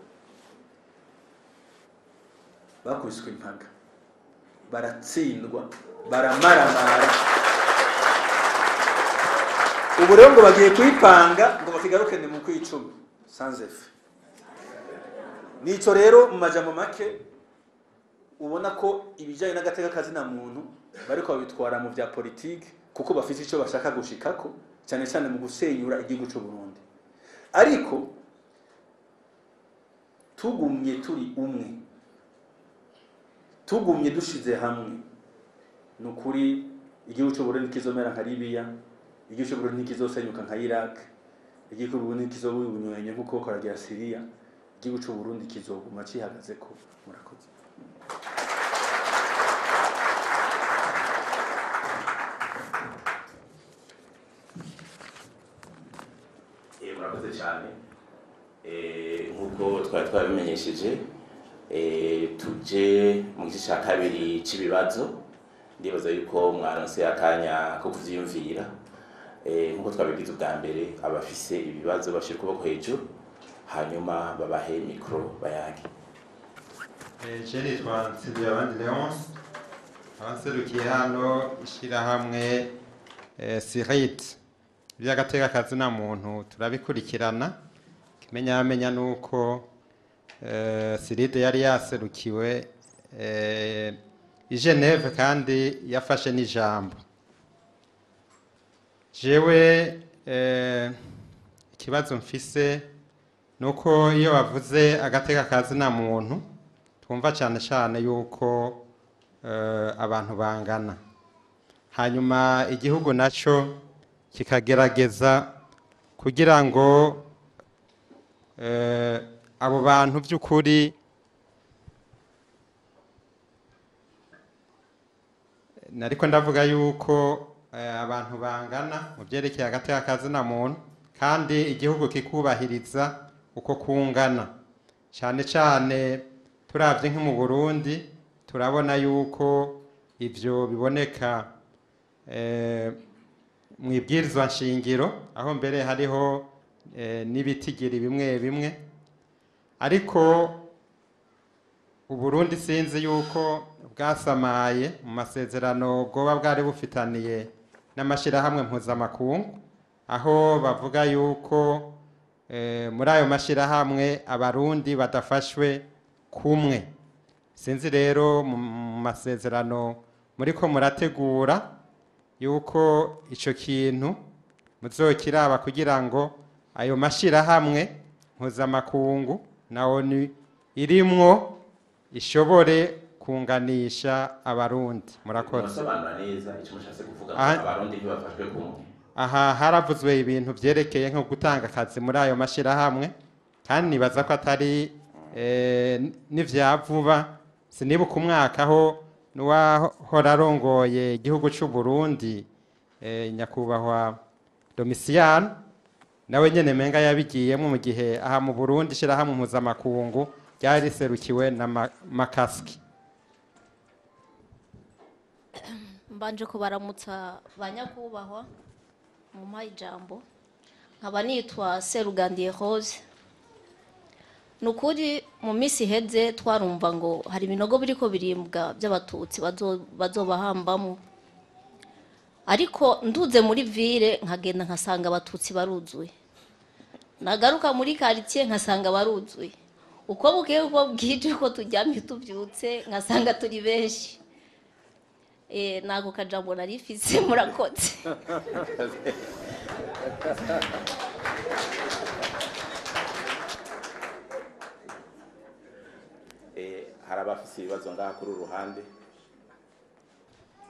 bakubiswe impaga baratsindwa baramaramara ubu rero ngo bagiye kuyipanga ngo bakigarukane mu kwicumi sans effet nico rero mu majambo make ubona ko ibijanye n'agateka kazi na muntu bariko babitwara mu vya politique kuko bafite ico bashaka gushikako cyane cyane mu gusenyura igihugu cyo Burundi ariko tugumye turi umwe tugumye dushize hamwe nukuri igihugu cyo Burundi kizomera nka Libya igihugu cyo Burundi kizosenyuka nka Iraq igihugu cyo Burundi kizobunywenye nkuko koragira Syria igihugu cyo Burundi kizoguma cihagaze ko murakoze murakoze cyane nkuko twari twabimenyesheje tuje mu gice cya kabiri cy'ibibazo ndibaza yuko mwaronse akanya ko kuvyiyumvira nkuko twabigize ubwa mbere abafise ibibazo bashira ukuboko hejuru hanyuma babahe mikro bayage je nitwa Nsibiyabandi Leonce abanserukiye hano ishirahamwe Sirit by'agateka kazi na muntu turabikurikirana kimenyamenya nuko Siride yari yaserukiwe i Geneve kandi yafashe n'ijambo jewe ikibazo mfise nuko iyo bavuze agateka kazi na muntu twumva cyane cyane yuko abantu bangana hanyuma igihugu naco kikagerageza kugira ngo abo bantu by'ukuri nariko ndavuga yuko abantu bangana mu byerekeye agateka kazi na muntu kandi igihugu kikubahiriza uko kungana cyane cyane turavye nko mu Burundi turabona yuko ivyo biboneka mu ibwirizwa nshingiro aho mbere hariho n'ibitigiri bimwe bimwe ariko Uburundi sinzi yuko bwasamaye mu masezerano bwoba bwari bufitaniye n'amashirahamwe mpuzamakungu aho bavuga yuko muri ayo mashyirahamwe abarundi badafashwe kumwe. Sinzi rero mu masezerano muri ko murategura yuko icyo kintu muzokiraba kugira ngo ayo mashyirahamwe mpuzamakungu na ONU irimwo ishobore kunganisha abarundi. Murakoze. Murasobanura neza icyo mushatse kuvuga ko abarundi ntibafashwe kumwe. Aha haravuzwe ibintu byerekeye nko gutanga akazi muri ayo mashyirahamwe, kandi nibaza ko atari n'ivyavuba. Sinibuka umwaka aho n'uwahora arongoye igihugu cy'u Burundi nyakubahwa Domitian nawe nyene menga yabigiyemo mu gihe aha mu Burundi ishyirahamwe mpuzamakungu ryari riserukiwe na Makaski. Mbanje kubaramutsa banyakubahwa mu mayijambo, nkaba nitwa Serugandiye Rose. Nukuri mu misi heze twarumva ngo hari ibinogo biriko birimbwa by'abatutsi bazobahambamo, ariko nduze muri ville nkagenda nkasanga abatutsi baruzuye, nagaruka muri quartier nkasanga baruzuye, uko bukeye uko bwije ko tujyamye tubyutse nkasanga turi benshi. Nago kajambo narifise. Murakoze. Hari abafise ibibazo ngaha kuri uruhande.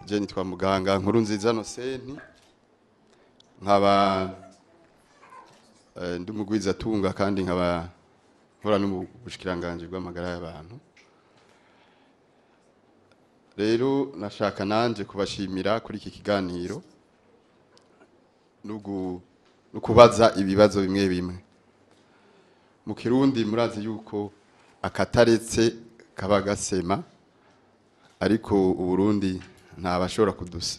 Je nitwa muganga Nkurunziza Nosenti, nkaba ndi umugwiza tunga kandi nkaba nkora n'ubushikiranganje bw'amagara y'abantu. Rero nashaka nanje kubashimira kuri iki kiganiro nukubaza ibibazo bimwe bimwe. Mu Kirundi murazi yuko akataretse kaba gasema, ariko Uburundi nta bashobora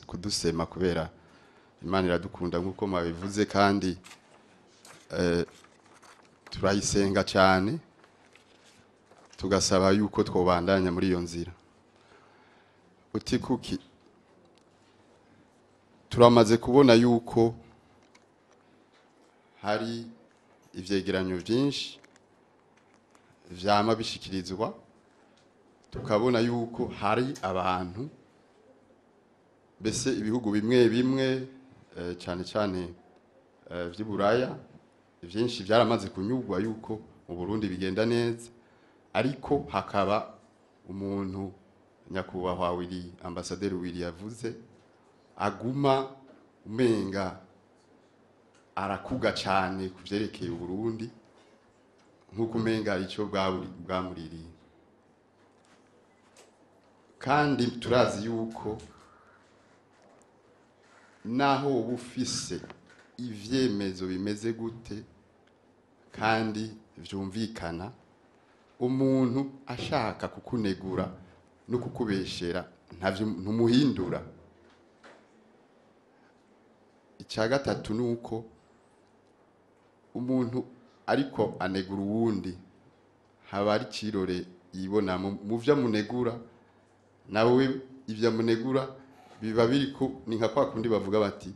kudusema kubera Imana iradukunda nk'uko mwabivuze, kandi turayisenga cyane tugasaba yuko twobandanya muri iyo nzira. Uti kuki turamaze kubona yuko hari ivyegeranyo vyinshi vyama bishikirizwa, tukabona yuko hari abantu bese ibihugu bimwe bimwe cyane cyane vy'Iburaya vyinshi byaramaze kunyugwa yuko mu Burundi bigenda neza, ariko hakaba umuntu nyakubahwa Willy Ambassadeur Willy yavuze aguma umenga arakuga cyane kuvyerekeye Burundi, nkuko umenga icyo bwamuririye. Kandi turazi yuko naho ubufise ivyemezo bimeze gute kandi vyumvikana, umuntu ashaka kukunegura no kukubeshera ntavyo ntumuhindura. Icya gatatu nuko umuntu ariko anegura uwundi haba ari kirore yibona mu vyo amunegura, nawe ivyo amunegura biba biriko ni nka kwa kundi bavuga bati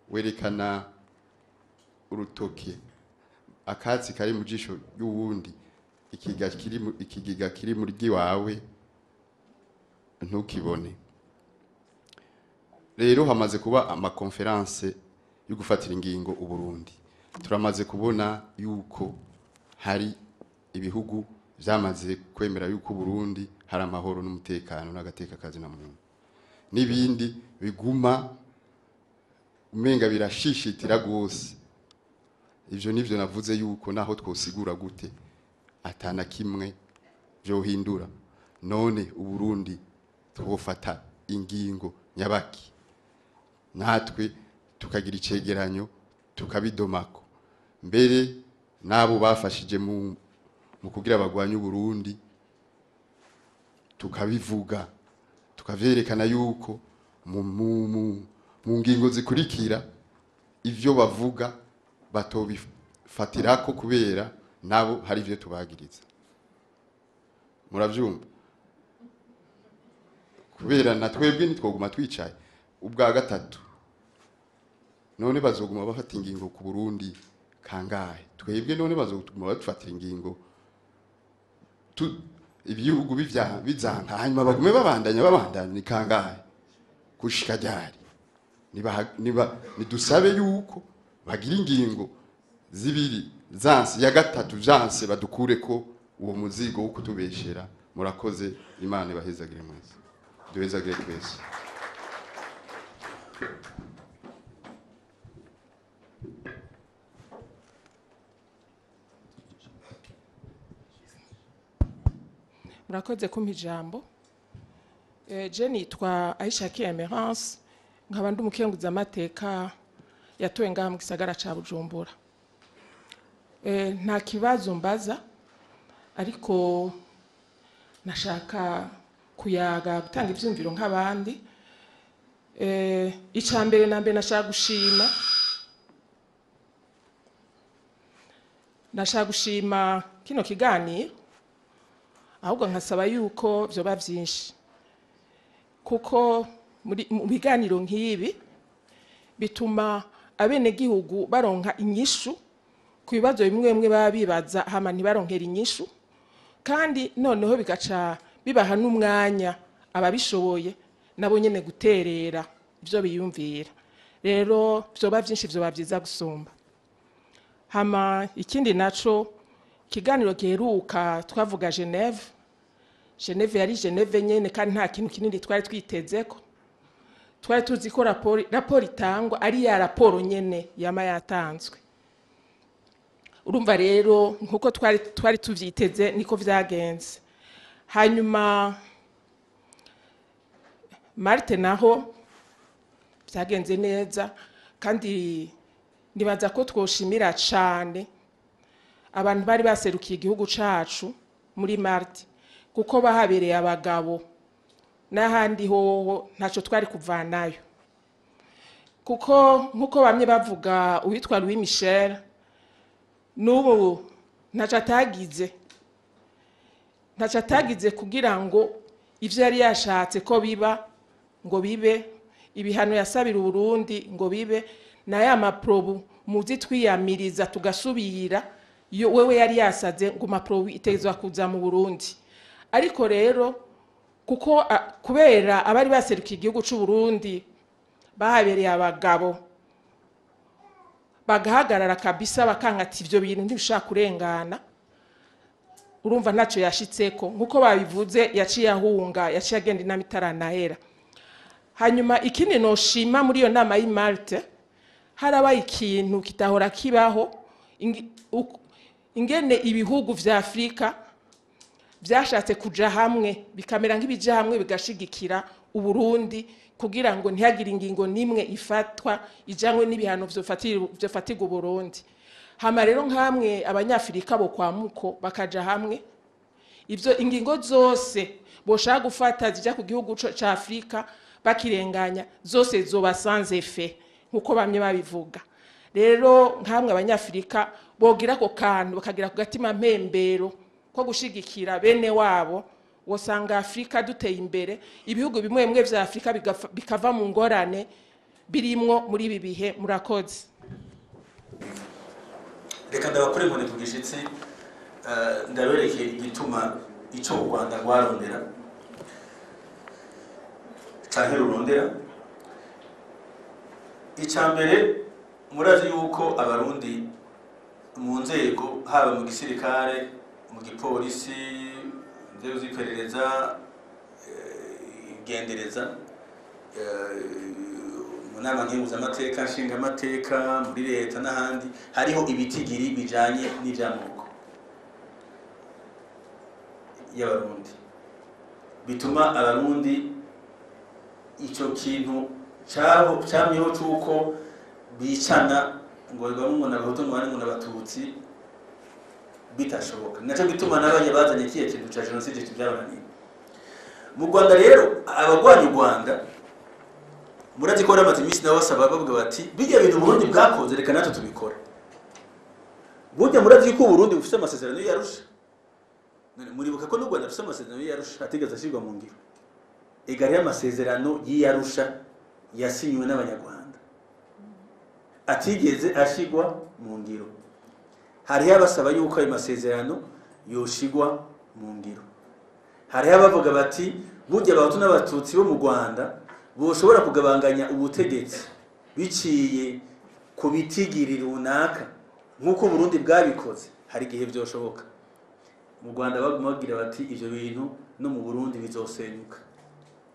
werekana urutoke akatsi kari mu jisho y'uwundi, ikigiga kiri muri giwawe ntukibone. Rero hamaze kuba amakonferanse yo gufatira ingingo Uburundi. Turamaze kubona yuko hari ibihugu vyamaze kwemera yuko Burundi hari amahoro n'umutekano n'agateka kazi na muntu, n'ibindi biguma umenga birashishitira gose. Ivyo nivyo navuze yuko naho twosigura gute atana kimwe vyohindura. None Uburundi twofata ingingo nyabaki, natwe tukagira icegeranyo tukabidomako, mbere nabo bafashije mu kugira bagwanye Burundi tukabivuga, tukavyerekana yuko mu ngingo zikurikira ivyo bavuga batobifatirako kubera nabo hari ivyo tubagiriza. Muravyumva? Kubera natwebwe nitwoguma twicaye. Ubwa gatatu, none bazoguma bafata ingingo ku Burundi kangahe twebwe none bazotuma badufatira ingingo ibihugu bizanka hanyuma bagume babandanya ni kangahe gushika ryari nidusabe yuko bagira ingingo zibiri zansi ya gatatu zansi badukure ko uwo muzigo wo kutubeshera murakoze Imana ibahezagire mwese duhezagire twese murakoze kumpa ijambo je nitwa Aisha Emerance nkaba ndi umukenguzamateka yatowe ngaha mu gisagara ca Bujumbura. Nta kibazo mbaza ariko nashaka kuyaga gutanga ivyumviro nk'abandi. Icambere nambe nashaka gushima kino kiganiro ahubwo nkasaba yuko vyoba vyinshi kuko mu biganiro nk'ibi bituma abenegihugu baronka inyishu ku bibazo bimwe bimwe baba bibaza hama ntibaronkera inyishu kandi noneho bigaca bibaha n'umwanya ababishoboye nabo nyene guterera ivyo biyumvira. Rero vyoba vyinshi vyoba vyiza gusumba. Hama ikindi naco kiganiro giheruka twavuga Geneve yari Geneve nyene kandi nta kintu kinini twari twitezeko. Twari tuzi ko raporo itangwa ari ya raporo nyene yama yatanzwe. Urumva rero nkuko twari tuvyiteze niko vyagenze. Hanyuma Marte naho vyagenze neza kandi nibaza ko twoshimira cane abantu bari baserukiye igihugu cacu muri Marte kuko bahabereye abagabo n'ahandi hoho ntaco twari kuvanayo kuko nkuko bamye bavuga uwitwa Louis Michel n'ubu ntaco atagize kugira ngo ivyo yari yashatse ko biba ngo bibe ibihano yasabira Burundi ngo bibe na ya maprobu muzi twiyamiriza tugasubira wewe yari yasaze ngo maprobu itezwa kuza mu Burundi. Ariko rero kuko kubera abari baserukiye igihugu c'u Burundi bahabereye abagabo bagahagarara kabisa bakankati ivyo bintu ntibishaka kurengana, urumva ntaco yashitseko nkuko babivuze yaciye ahunga yaciye agenda inama itaranahera. Hanyuma ikindi noshima muri iyo nama y'Malte harabaye ikintu kitahora kibaho ingene ibihugu vya Afrika vyashatse kuja hamwe bikamera nk'ibija hamwe bigashigikira Uburundi kugira ngo ntihagire ingingo nimwe ifatwa ijanywe n'ibihano vyofatirwa Uburundi. Hama rero nkamwe abanyafrika bo kwa muko bakaja hamwe ivyo ingingo zose boshaka gufata zija ku gihugu ca Afrika bakirenganya zose zoba sans effet nkuko bamye babivuga. Rero nkamwe abanyafrika bogira ko kantu bakagira ku gatima mpembero ko gushigikira bene wabo wosanga Afrika duteye imbere ibihugu bimwe bimwe vya Afrika bikava mu ngorane birimwo muri ibi bihe. Murakoze. Reka ndabakore ngo nivugishitse ndabereke igituma ico u Rwanda rwarondera canke rurondera. Icambere murazi yuko abarundi mu nzego haba mu gisirikare mu gipolisi inzego z'iperereza gendereza mu nama nkenguzamateka nshingamateka muri leta n'ahandi hariho ibitigiri bijanye n'ivy'amoko y'abarundi bituma abarundi ico kintu camyeho c'uko bicana ngo bamwe n'abahutu n'abandi n'abatutsi bitashoboka. Naco gituma nabanye bazanye kiye kintu ca genocide kivyabananiye mu Rwanda. Rero abagwanya u Rwanda murazi ko ramati imisi nabo basaba bavuga bati bijya bintu Burundi bwakoze reka natwe tubikora. Burya murazi ko Burundi bufite amasezerano y'Arusha. Muribuka ko n'u Rwanda rufite amasezerano y'Arusha atigeze ashirwa mu ngiro. Egari y'amasezerano y'Arusha yasinywe n'abanyarwanda atigeze ashigwa mu ngiro. hariho abasaba yuko ayo masezerano yoshigwa mu ngiro, hariho abavuga bati burya abahutu n'abatutsi bo mu Rwanda boshobora kugabanganya ubutegetsi biciye ku bitigiri runaka nk'uko Burundi bwabikoze, hari igihe byoshoboka. Mu Rwanda baguma bagira bati ivyo bintu no mu Burundi bizosenyuka.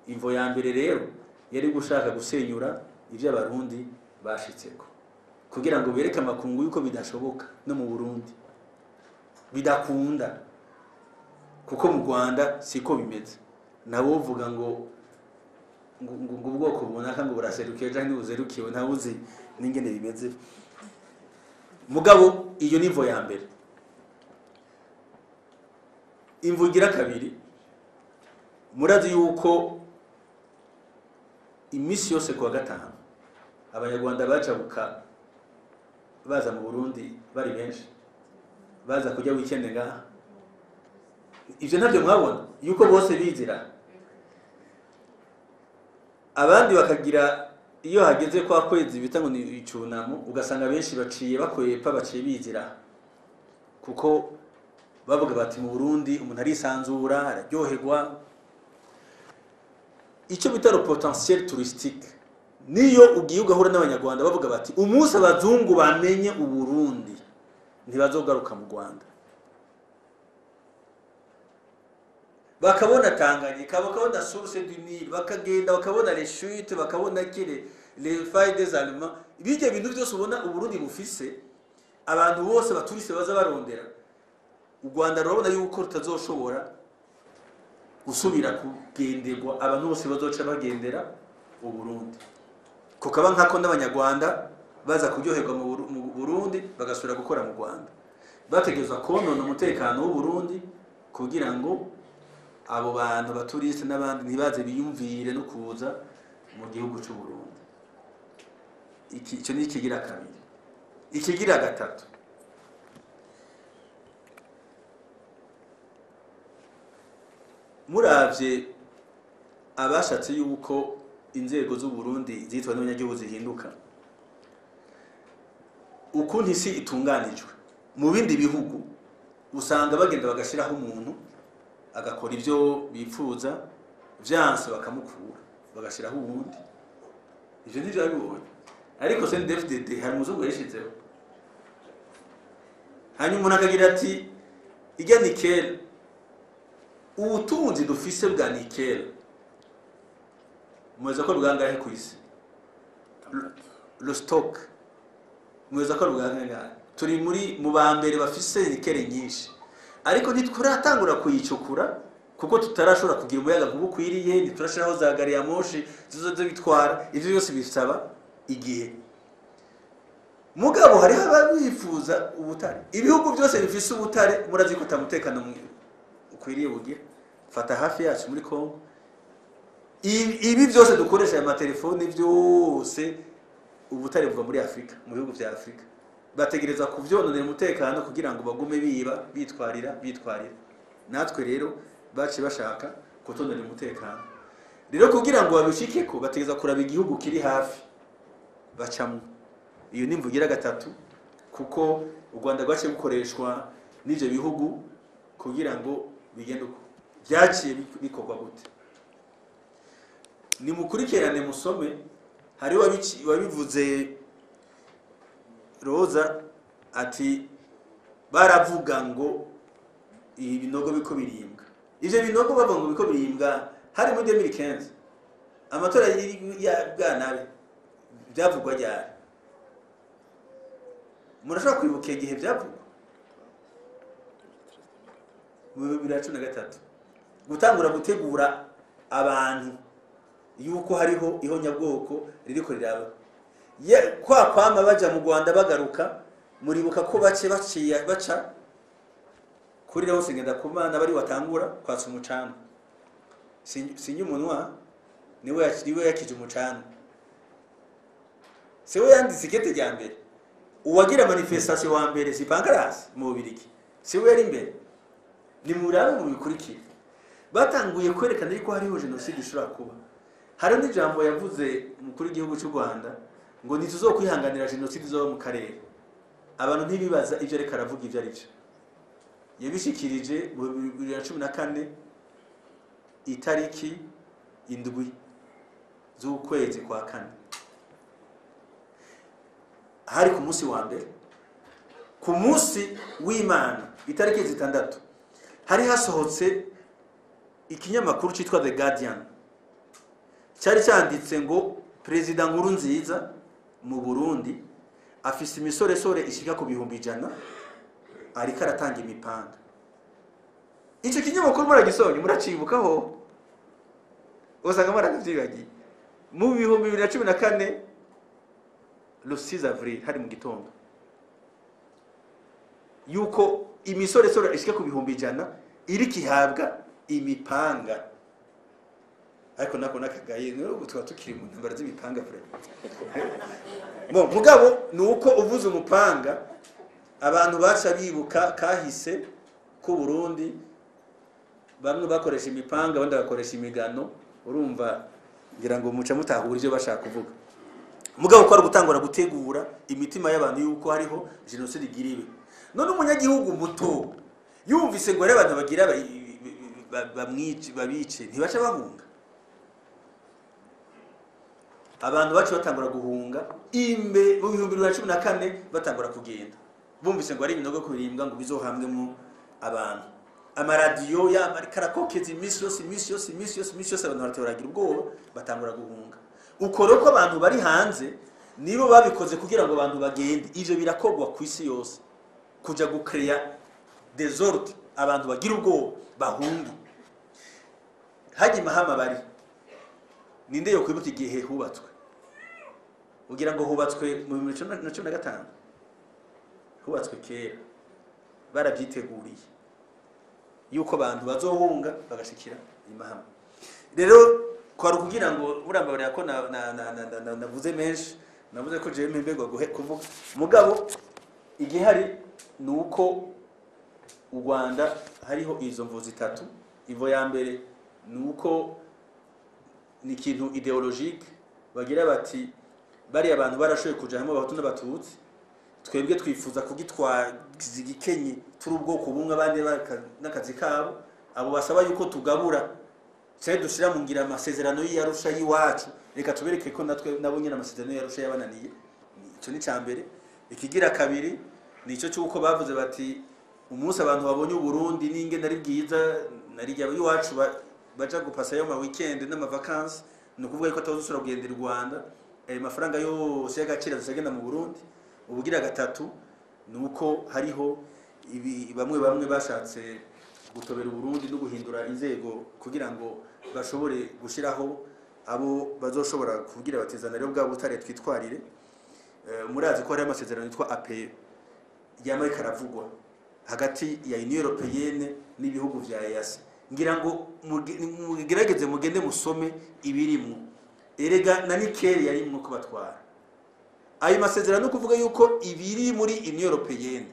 Imvo ya mbere rero yari gushaka gusenyura ivyo abarundi bashitseko, kugira ngo bereke amakungu yuko bidashoboka no mu Burundi bidakunda, kuko mu Rwanda siko bimeze. Nabo uvuga ngo ubwoko bunaka ngo buraserukiye canke ntibuzerukiwe, ntawuzi n'ingene bimeze. Mugabo iyo ni imvo ya mbere. Imvo igira kabiri, murazi yuko imisi yose kuwa gatanu abanyarwanda bacabuka baza mu Burundi bari benshi, baza kujya weekend ngaha. Ivyo ntabyo mwabona yuko bose bizira, abandi bakagira iyo hageze kwa kwezi bita ngo ni icunamo, ugasanga benshi baciye bakwepa, baciye bizira, kuko bavuga bati mu Burundi umuntu arisanzura araryoherwa. Icyo bita le potentiel touristique, niyo ugiye ugahura n'abanyarwanda bavuga bati umunsi abazungu bamenye u Burundi ntibazogaruka mu Rwanda, bakabona Tanganyika, bakabona source du Nil, bakagenda bakabona les chutes, bakabona les failles des Allemands. Ibyo bintu byose ubona u Burundi bufise, abantu bose baturiste baza barondera u Rwanda, rurabona yuko rutazoshobora gusubira kugenderwa, abantu bose bazoca bagendera u Burundi. Kukaba nkako n'abanyarwanda baza kuryoherwa mu Burundi bagasubira gukora mu Rwanda, bategerezwa konona umutekano w'u Burundi kugira ngo abo bantu baturiste n'abandi ntibaze biyumvire no kuza mu gihugu cy'u Burundi. Icyo ni ikigira kabiri. Ikigira gatatu, muravye abashatse yuko inzego z'u Burundi zitwa n'abanyagihugu zihinduka, ukuntu isi itunganijwe mu bindi bihugu usanga bagenda bagashiraho umuntu agakora ivyo bipfuza, vyanse bakamukura bagashiraho uwundi. Ivyo ndivyo babibonye, ariko CNDD-FDD hari umuzungu yashizeho, hanyuma umuntu akagira ati ijya nickel, ubutunzi dufise bwa nickel mweza ko bwangahe ku isi, le stock mweza ko bwangahe, turi mu bambere bafise nickel nyinshi, ariko ntituratangura kuyicukura kuko tutarashobora kugira umuyaga nkubukwiriye, ntiturashiraho za gari ya moshi zizoze bitwara. Ivyo byose bisaba igihe. Mugabo hari ababifuza ubutare, ibihugu byose bifise ubutare, murazi ko tamutekano ukwiriye bugira. Fata hafi yacu muri Kongo, ibi byose dukoresha aya matelefone byose ubutare buva muri Afrika, mu bihugu vya Afrika. Bategereza kuvyononera umutekano kugira ngo bagume biba bitwarira. Natwe rero baci bashaka kutonera umutekano, rero kugira ngo babishikeko bategereza kuraba igihugu kiri hafi bacamwe. Iyo ni imvugira gatatu, kuko u Rwanda rwaciye gukoreshwa n'ivyo bihugu kugira ngo bigende uko byaciye bikorwa gute. Ni mukurikirane musome, hari wabivuze Roza ati baravuga ngo ibinogo biko birimbwa. Ivyo binogo bavuga ngo biko birimbwa hari muri 2015 amatora ya Bwanabe byavugwa ryari? Murashobora kwibuka igihe byavugwa? Mu 2013 gutangura gutegura abantu yuko hariho ihonyabwoko ririko riraba. Kwa kwama baja mu Rwanda bagaruka, muribuka ko baca kuri rero singenda kumana bari watangura kwatsa umucana. Sinyi umunwa niwe yakije umucana. Sewe yanditse ikete rya mbere. Uwagira manifestation wa mbere si Pankarasi mu Bubirigi. Sewe yari imbere. Ni murabe mu bikurikira. Batanguye kwerekana yuko hariho genocide ishobora kuba. Hari n'ijambo yavuze umukuru w'igihugu cy'u Rwanda ngo ntituzokwihanganira genocide zo mu karere. abantu ntibibaza ivyo reka aravuga ivyo arivyo. Yabishikirije mu 2014 itariki indwi z'ukwezi kwa kane, hari ku munsi wa mbere. Ku munsi w'Imana itariki zitandatu hari hasohotse ikinyamakuru cyitwa The Guardian, cyari cyanditse ngo Perezida Nkurunziza mu Burundi afise imisoresore ishika ku 100 ariko aratanga imipanga. Icyo kinyamakuru muragisonye muracibukaho, usanga mwaragivyibagiye. Mu 2014 le 6 avril hari mu gitondo yuko imisoresore ishika ku 100 iri kihabwa imipanga. Ariko nako nakagaye no twa tukiri mu ntambara z'imipanga frere. Bon, mugabo nuko uvuze umupanga abantu baca bibuka kahise ku Burundi, bamwe bakoresha imipanga abandi bakoresha imigano. Urumva ngira ngo muca mutahura ivyo bashaka kuvuga. Mugabo ko ari gutangura gutegura imitima y'abantu yuko hariho genocide igiriwe. None umunyagihugu muto yumvise ngo rero abantu bagira bamwice babice ntibaca bahunga. Abantu bacu batangura guhunga imbe mu 2014 batangura kugenda. Bumvise ngo ari ibinogo kurimbwa ngo bizohamwemo abantu. Amaradiyo ya marikarakokezi imisi yose abantu baragira ubwoba batangura guhunga. Ukoro ko abantu bari hanze nibo babikoze kugira ngo abantu bagende. Ivyo birakogwa ku isi yose kuja gukreya desordre, abantu bagira ubwoba bahungi. Haji Mahama bari ninde yo kwibuka igihe hubatswe? Ugira ngo hubatswe mu 2015? Hubatswe kera, barabyiteguriye yuko abantu bazohunga bagashikira imahama. Rero kwari kugira ngo burambabara ko navuze menshi, navuze ko je mpembego kuvuga. Mugabo igihe hari nuko u Rwanda hariho izo mvo zitatu. Ivo ya mbere nuko ni ikintu ideologique, bagira bati bari abantu barashoye kuja hamwe abahutu n'abatutsi, twebwe twifuza kugitwaza igikenye turi ubwoko bumwe abandi n'akazi kabo. Abo basaba yuko tugabura cyane dushira mu ngira amasezerano y'Arusha y'iwacu, reka tubereke ko natwe nabo nyine amasezerano y'Arusha yabananiye. Icyo ni cyambere. Ikigira kabiri nico cyuko bavuze bati umunsi abantu babonye Burundi ninge nari bwiza narijya y'iwacu baja gupasa yo ma weekend n'ama vacances, no kuvuga ko atazusura kugendera u Rwanda. Mafaranga yose y'agaciro zagenda mu Burundi. Ubugira gatatu nuko hariho bamwe bashatse gutobera Burundi no guhindura inzego kugira ngo bashobore gushiraho abo bazoshobora kugira batezana rero bwa butare twitwarire. Murazi ko hari amasezerano yitwa APE yamaye karavugwa hagati ya Union Européenne n'ibihugu vya EAC. Ngira ngo mugerageze mugende musome ibirimwo. Erega na Nikeri yari mu kubatwara. Ayo masezerano kuvuga yuko ibiri muri Union Européenne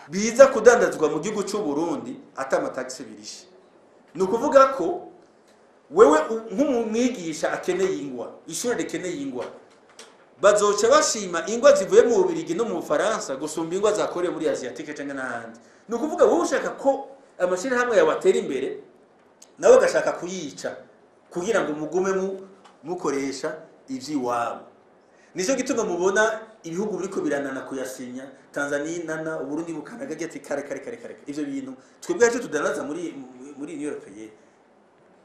biza kudandazwa mu gihugu cy'u Burundi atama taxe birishe. Nukuvuga ko wewe nk'umwigisha akeneye ingwa, ishuri rikeneye ingwa, bazoca bashima ingwa zivuye mu Bubiligi no mu Faransa gusumba ingwa zakorewe muri Asiatique cyangwa n'ahandi. Nukuvuga wowe ushaka ko amashira hamwe yawatera imbere nawe gashaka kuyica kugira ngo mugume mukoresha ivyiwabo. Nico gituma mubona ibihugu biriko biranana kuyasinya, Tanzania nana Uburundi bukanaga gati kare. Ivyo bintu twebwe cyo tudanaza muri Union Européenne.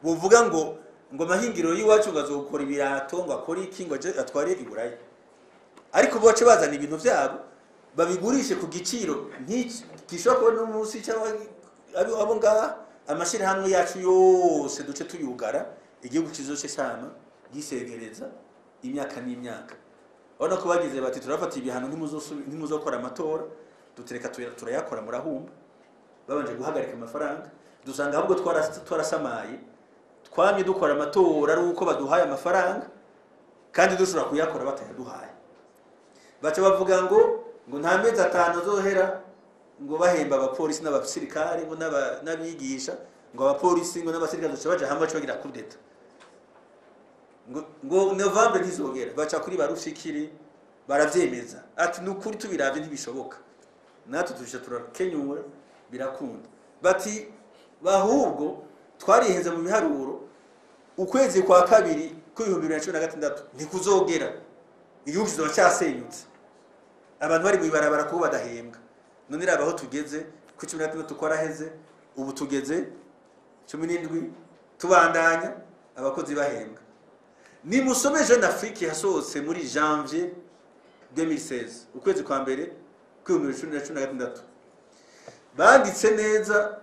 Buvuga ngo mahingiro yiwacu ngazokora ibirato ngo akora iki ngo atware iburayi. Ariko boce bazana ibintu vyabo babigurishe ku giciro nk'iki gishobora no munsi cyangwa abo ngaha. Amashira hamwe yacu yose duce tuyugara, igihugu kizoce sama gisegereza imyaka n'imyaka. Ona ko bagize bati turafata ibihano ntimuzokora amatora, dutereka turayakora murahumba. Babanje guhagarika amafaranga, dusanga ahubwo twarasamaye, twamye dukora amatora ari uko baduhaye amafaranga kandi dushobora kuyakora batayaduhaye. Baca bavuga ngo nta mezi 5 zohera ngo bahemba abapolisi n'abasirikare ngo n'abigisha, ngo abapolisi ngo n'abasirikare baje hamwe bagira kudeta. Ngo November ntizogera baca kuri barushikiri baravyemeza ati nukuri tubiravye ntibishoboka natwe tubisha turakenyura birakunda bati bahubwo twarihenze mu biharuro ukwezi kwa kabiri ku 2016 ntikuzogera igihugu kizoba cyasenyutse abantu bari mwibarabara ko badahembwa none rabaho tugeze ku 16 tukwaraheze ubu tugeze 17 tubandanya abakozi bahembwa ni musome Jeune Afrique yasohotse muri janvier 2016 ukwezi kwa mbere ku 2016 banditse neza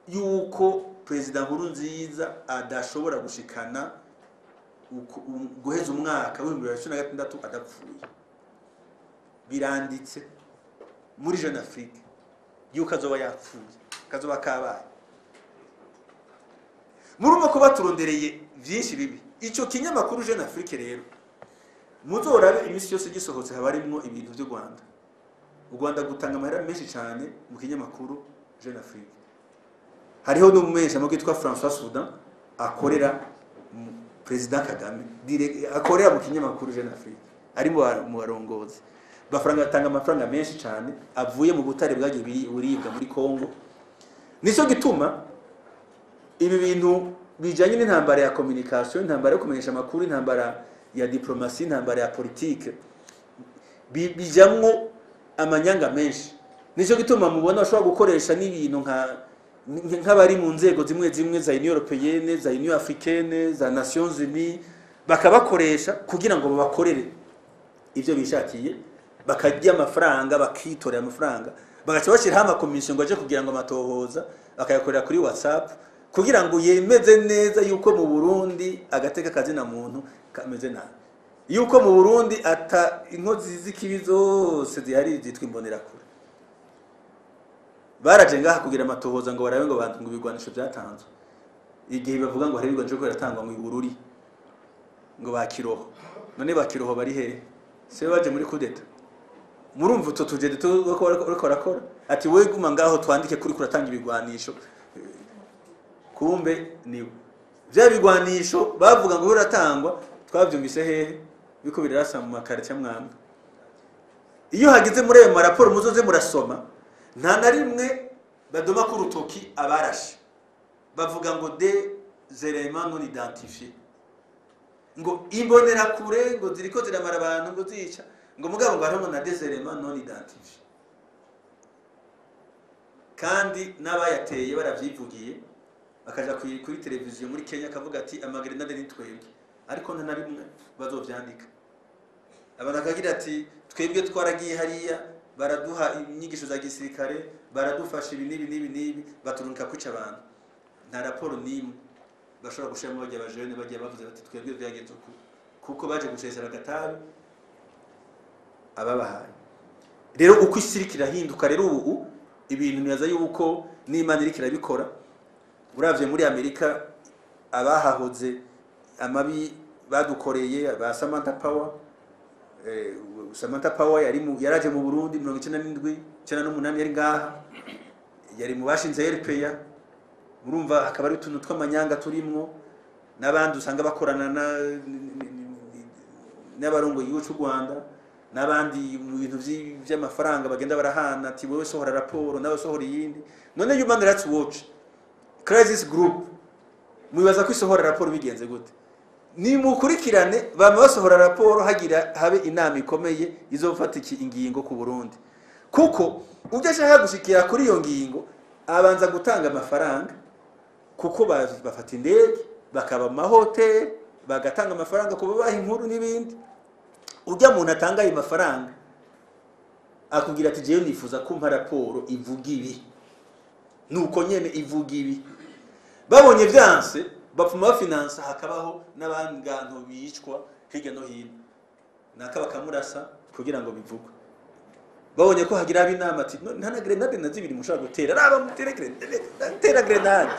yuko President Nkurunziza adashobora gushikana guheza umwaka wa 2016 adapfuye biranditse muri Jeune Afrique yuko azoba yapfuye kazoba kabaye murumva ko baturondereye byinshi bibi ico kinyamakuru Jeune Afrique rero muzorabe imisi yose gisohotse habarimwo ibintu byo Rwanda u Rwanda gutanga amahera menshi cyane mu kinyamakuru Jeune Afrique hariho n'umumesha mu gitwa François Soudan akorera President Kagame akorera mu kinyamakuru Jeune Afrique ari mu barongozi bafaranga atanga amafaranga menshi cyane avuye mu butare bwagiye buribwa muri Kongo nico gituma ibi bintu bijanye n'intambara ya communication intambara yo kumenyesha makuru intambara ya diplomasi intambara ya politique bijamwo amanyanga menshi nico gituma mubona bashobora gukoresha n'ibintu nk'abari mu nzego zimwe zimwe za Union Européenne za Union Africaine za Nations Unies bakabakoresha kugira ngo babakorere ivyo bishakiye bakajya amafaranga bakitorera amafaranga bagaca bashiraho amakomisiyo ngo aje kugira ngo amatohoza bakayakorera kuri WhatsApp kugira ngo yemeze neza yuko mu Burundi agateka kazina muntu kameze nabi yuko mu Burundi ata inkozi z'ikibi zose zihari zitwa imbonera kure baraje ngaha kugira amatohoza ngo barabe ngo bantu ngo ibigwanisho byatanzwe igihe bavuga ngo hari ibigwanisho ko yaratangwa mu Bururi ngo bakiroho none bakiroho bari hehe se baje muri kudeta murumva uto tujede turakora ati we guma ngaho twandike kuri kuratanga ibigwanisho kumbe niwe bya bigwanisho bavuga ngo biratangwa twavyumvise hehe biko birasa mu makarita mwamba iyo hagize muri ayo maraporo muzoze murasoma nta na rimwe badoma ku rutoki abarashe bavuga ngo des éléments non identifiés ngo imbonera kure ngo ziriko ziramara abantu ngo zica ngo mugabo ngo harimo na des éléments non identifiés kandi n'abayateye baravyivugiye bakaja kuri televiziyo muri Kenya kavuga ati amagrenade ni twebwe ariko nta na rimwe bazovyandika abantu akagira ati twebwe twaragiye hariya baraduha inyigisho za gisirikare baradufasha ibi nibi baturunka kwica abantu nta raporo nimwe bashobora gushiramo bajya abajene bagiye bavuze bati twebwe byagenze kuko baje gucesera gatabi ababahaye rero uko isirikira hinduka rero ubu ibintu niyaza yuko n'Imana irikira bikora uravye muri Amerika abahahoze amabi badukoreye ba Samantha Power Samantha Power yaraje mu Burundi 1997 98 yari ngaha yari mu bashinze RPA murumva akaba ari utuntu tw'amanyanga turimwo nabandi usanga bakorana n'abarongo y'u Rwanda nabandi mu bintu by'amafaranga bagenda barahana ati wewe sohora raporo nawe sohora yindi none Human Rights Watch Crisis Group mubibaza ko isohora raporo bigenze gute ni mukurikirane bama basohora raporo hagira habe inama ikomeye izofata iki ingingo ku Burundi kuko uje ashaka gushikira kuri iyo ngingo abanza gutanga amafaranga kuko bafata indege bakaba mahotel bagatanga amafaranga kubabaha inkuru n'ibindi ujya muntu atanga ayo mafaranga akubwira ati jewe nifuza kumpa raporo ivuga ibi nuko nyene ivuga ibi babonye vyanse bapfuma finance hakabaho n'abanganto bicwa hirya no hino naka bakamurasa kugira ngo bivugwe babonye ko hagira abinama ati nta na grenade na zibiri mushaka gutera raba mutere grenade tera grenade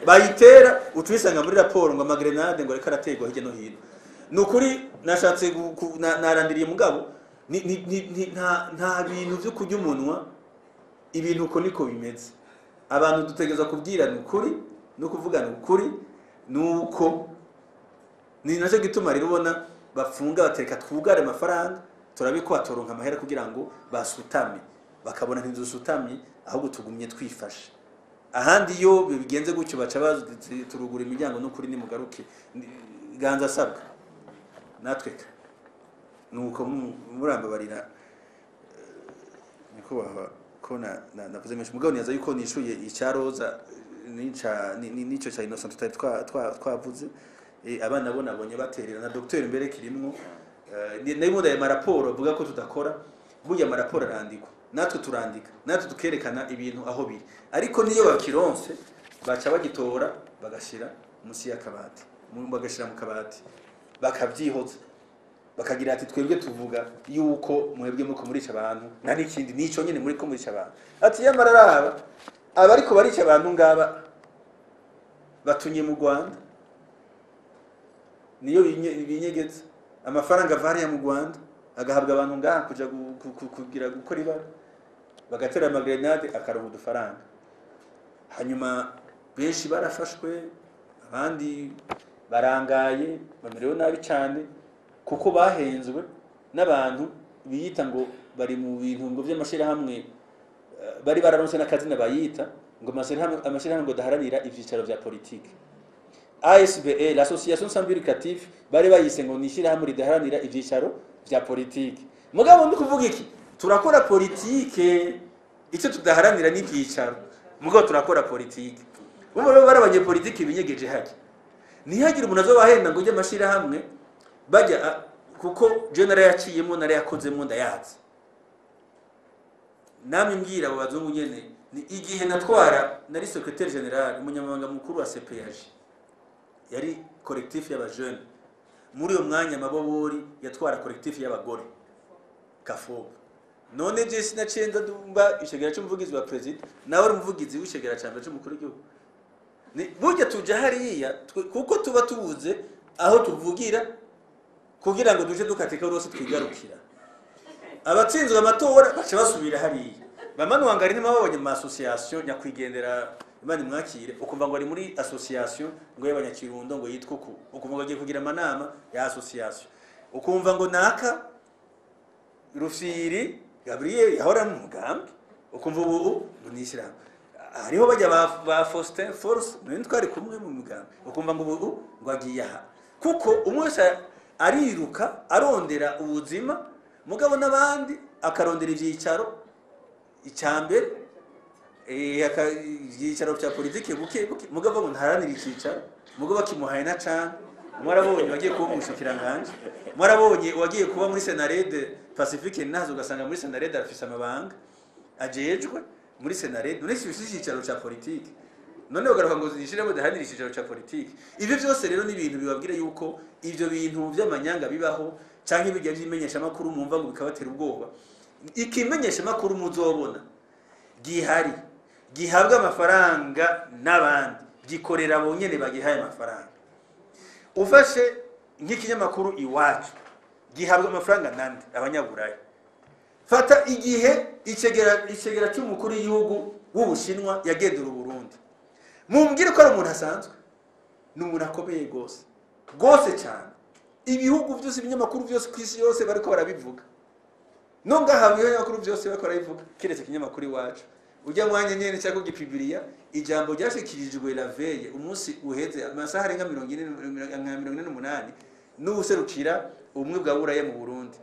bayitera utwisanga muri raporo ngo amagrenade ngo reka rategwa hirya no hino nukuri nashatse narandiriye mugabo nta bintu byo kujya umunwa ibintu uko niko bimeze abantu dutegeza kubwirana ukuri no kuvugana ukuri nuko ni naje gituma rero ubona bafunga batereka twugare amafaranga turabiko atoronka amahera kugira ngo basutame bakabona ntidusutamye ahubwo tugumye twifashe ahandi iyo bigenze gutyo baca turugura imiryango no kuri nimugaruke ganza asabwa natwe nuko murambabarira niko kona navuze menshi mugabo niyaza yuko nishuye icyaroza nico cya Innocent tutari twavuze abana bo nabonye baterera na docteur mbere kirimwo nayimuda ya maraporo avuga ko tudakora burya maraporo arandikwa natwe turandika natwe tukerekana ibintu aho biri ariko niyo bakironse baca bagitora bagashira munsi y'akabati bagashira mu kabati bakavyihoza bakagira ati twebwe tuvuga yuko mwebwe muko murica abantu nta n'ikindi nico nyene muri ko murica abantu ati yamararaba abariko barica abantu ngaba batunye mu Rwanda niyo binyegetse amafaranga variya mu Rwanda agahabwa abantu ngaha kuja kugira gukora ibara bagatera amagrenade akaronka udufaranga hanyuma benshi barafashwe abandi barangaye bamerewe nabi cyane kuko bahenzwe n'abantu biyita ngo bari mu bintu ngo by'amashirahamwe bari bararonse n'akazina bayita ngo amashirahamwe ngo daharanira ivyicaro vya politique ASBE l'association syndicale bari bayise ngo nishirahamwe ridaharanira ivyicaro vya politique mugabo ndi kuvuga iki turakora politique icyo tudaharanira n'ivyicaro mugabo turakora politique ubu rero barabanye politique binyegeje haje ntihagira umuntu azobahenda ngo ujye amashirahamwe bajya kuko general yaciyemo nare yakozemo ndayazi namwe mbwira abo bazungu nyene ni igihe natwara nari secrétaire général umunyamabanga mukuru wa CPAG yari collectif y'abajeune muri uyo mwanya mabobori yatwara collectif y'abagore kafoba none je sinacenda dumba ishegera cy'umuvugizi wa president nawe uri umuvugizi w'ishegera cyambere cy'umukuru w'igihugu ni burya tuja hariya kuko tuba tubuze aho tuvugira kugira ngo duje dukatika rose twigarukira abatsinzwe amatora bace basubira hariya bamanuangari n'amabonye mu association nyakwigendera imana mwakire ukumva ngo ari muri association ngo y'abanyakirundo ngo yitwa uku ukumva ngo agiye kugira amanama ya association ukumva ngo naka Rufiri Gabriel yahora mu mugambi ukumva ubu nishyira hariho bajya ba Faustin Force none twari kumwe mu mugambi ukumva ngo ubu ngo agiye aha kuko umwese ariruka arondera ubuzima mugabo n'abandi akarondera ivyicaro icambere ivyicaro vya politike buke mugabo ngo ntaranira icicaro mugabo kimuhaye na cane mwarabonye wagiye kuba umushikiranganje mwarabonye wagiye kuba muri Senarede Pacifique nazo ugasanga muri Senarede afise amabanga ajejwe muri Senarede none si icicaro ca politike none ugaruka ngo zishiremo dahanira icicaro ca politike ivyo byose rero ni ibintu bibabwira yuko ivyo bintu vy'amanyanga bibaho canke bijya vyimenyesha makuru mumva ngo bikabatera ubwoba ikimenyesha makuru muzobona gihari gihabwa amafaranga n'abandi gikorera bonyene bagihaye amafaranga ufashe nk'ikinyamakuru iwacu gihabwa amafaranga nande abanyaburaya fata igihe icegera cy'umukuru w'igihugu w'Ubushinwa yagendera Burundi mumbwire ko ari umuntu asanzwe ni umuntu akomeye gose cyane ibihugu byose ibinyamakuru byose ku isi yose bariko barabivuga nonga hamwe ibinyamakuru byose bariko barabivuga kiretse ikinyamakuru iwacu ujya mwanya nyene cyako gipibiriya ijambo ryashikirijwe la veille umunsi uheze amasaha arenga 48 n'ubuserukira umwe bwa buraya mu Burundi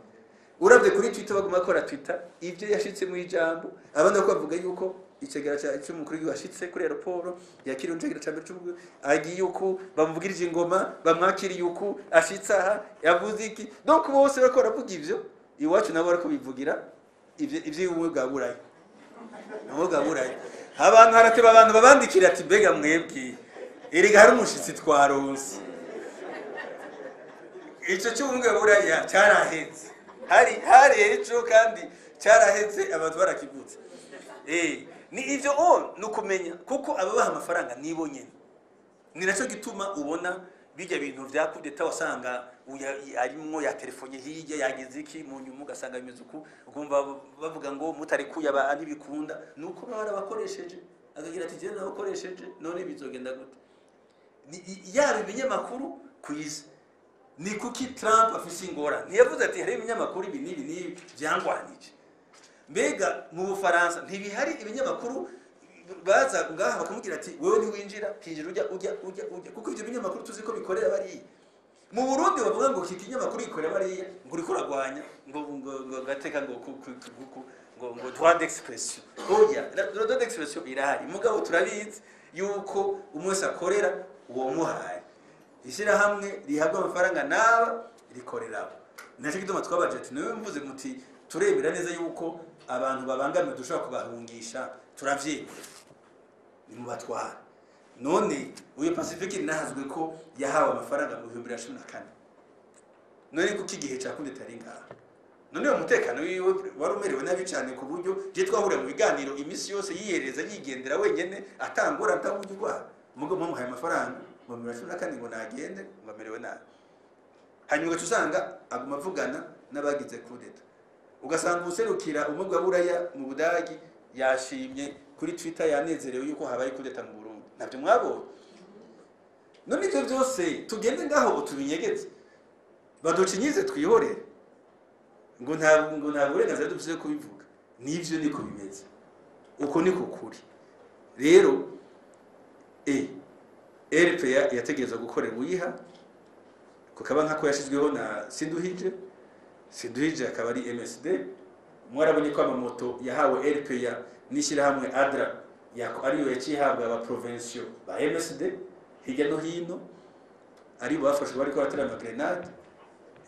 uravye kuri Twitter baguma bakora Twitter ivyo yashitse mu ijambo abandi bavuga yuko icegera cy'umukuru w'ashitse kuri aeroport yakiriye unjegera cyambere cy'umukuru agiye yuko bamuvugirije ingoma bamwakiriye yuko ashitse aha yavuze iki donc bose bakora bavuga ivyo iwacu nabo bariko bivugira ivyo umwe bwa buraya nabo bwa buraya abantu harateba abantu babandikira ati bega mwebwe erega hari umushitsi twaronse ico cy'umwe bwa buraya cyaraheze hari ejo kandi cyaraheze abantu barakivutse ni ivyo nukumenya kuko ababaha amafaranga nibo nyene ni naco gituma ubona bijya bintu vya kudeta wasanga arimo ya telefone hirya yagize iki mu nyuma ugasanga bimeze uku ukumva bavuga ngo mutari kuyaba ani bikunda nuko barabakoresheje akagira ati je nabakoresheje none bizogenda gute yaba ibinyamakuru kwiza ni kuki Trump afise ingora ntiyavuze ati hari ibinyamakuru ibi n'ibi byangwanije mbega mu Bufaransa ntibihari ibinyamakuru baza ngaha bakamubwira ati wewe ntiwinjira kinjira ujya kuko ibyo binyamakuru tuzi ko bikorera bari mu Burundi bavuga ngo iki kinyamakuru gikorera bari ngo uri kuragwanya ngo gateka ngo droit d'expression oya droit d'expression irahari mugabo turabizi yuko umwese akorera uwo muhaye ishyira hamwe rihabwa amafaranga naba rikorera nacyo gituma twabaje ati niwe mvuze muti turebera neza yuko abantu babangamiye dushobora kubahungisha turavyemera ni mu batwara none uyu Pacifique nahazwe ko yahawe amafaranga mu 2014 none kuko igihe cyakunde tari ngaha none uwo mutekano wiwe wari umerewe nabi cyane ku buryo je twahura mu biganiro imisi yose yiyereza yigendera wenyene atangura atangurwa mugo muhaye amafaranga mu 2014 ngo nagende bamerewe nabi hanyuma usanga aguma avugana n'abagize kudeta ugasanga userukira umugwa buraya mu Budagi yashimye kuri Twitter yanezerewe yuko habaye kudeta mu Burundi nabyo mwabo none ibyo byose tugende ngaho tubinyegeze baducinyize twihorere ngo nta burenganzira dufite kubivuga nivyo niko bimeze uko niko kuri rero RPA yategereza gukorera uyiha kukaba nkako yashizweho na Sinduhije akaba ari MSD mwarabonye ko amamoto yahawe RPA nishira hamwe ADRA yako ariyo yacihabwa aba provincial ba MSD hirya no hino ari bafashwe bari ko batera amagrenade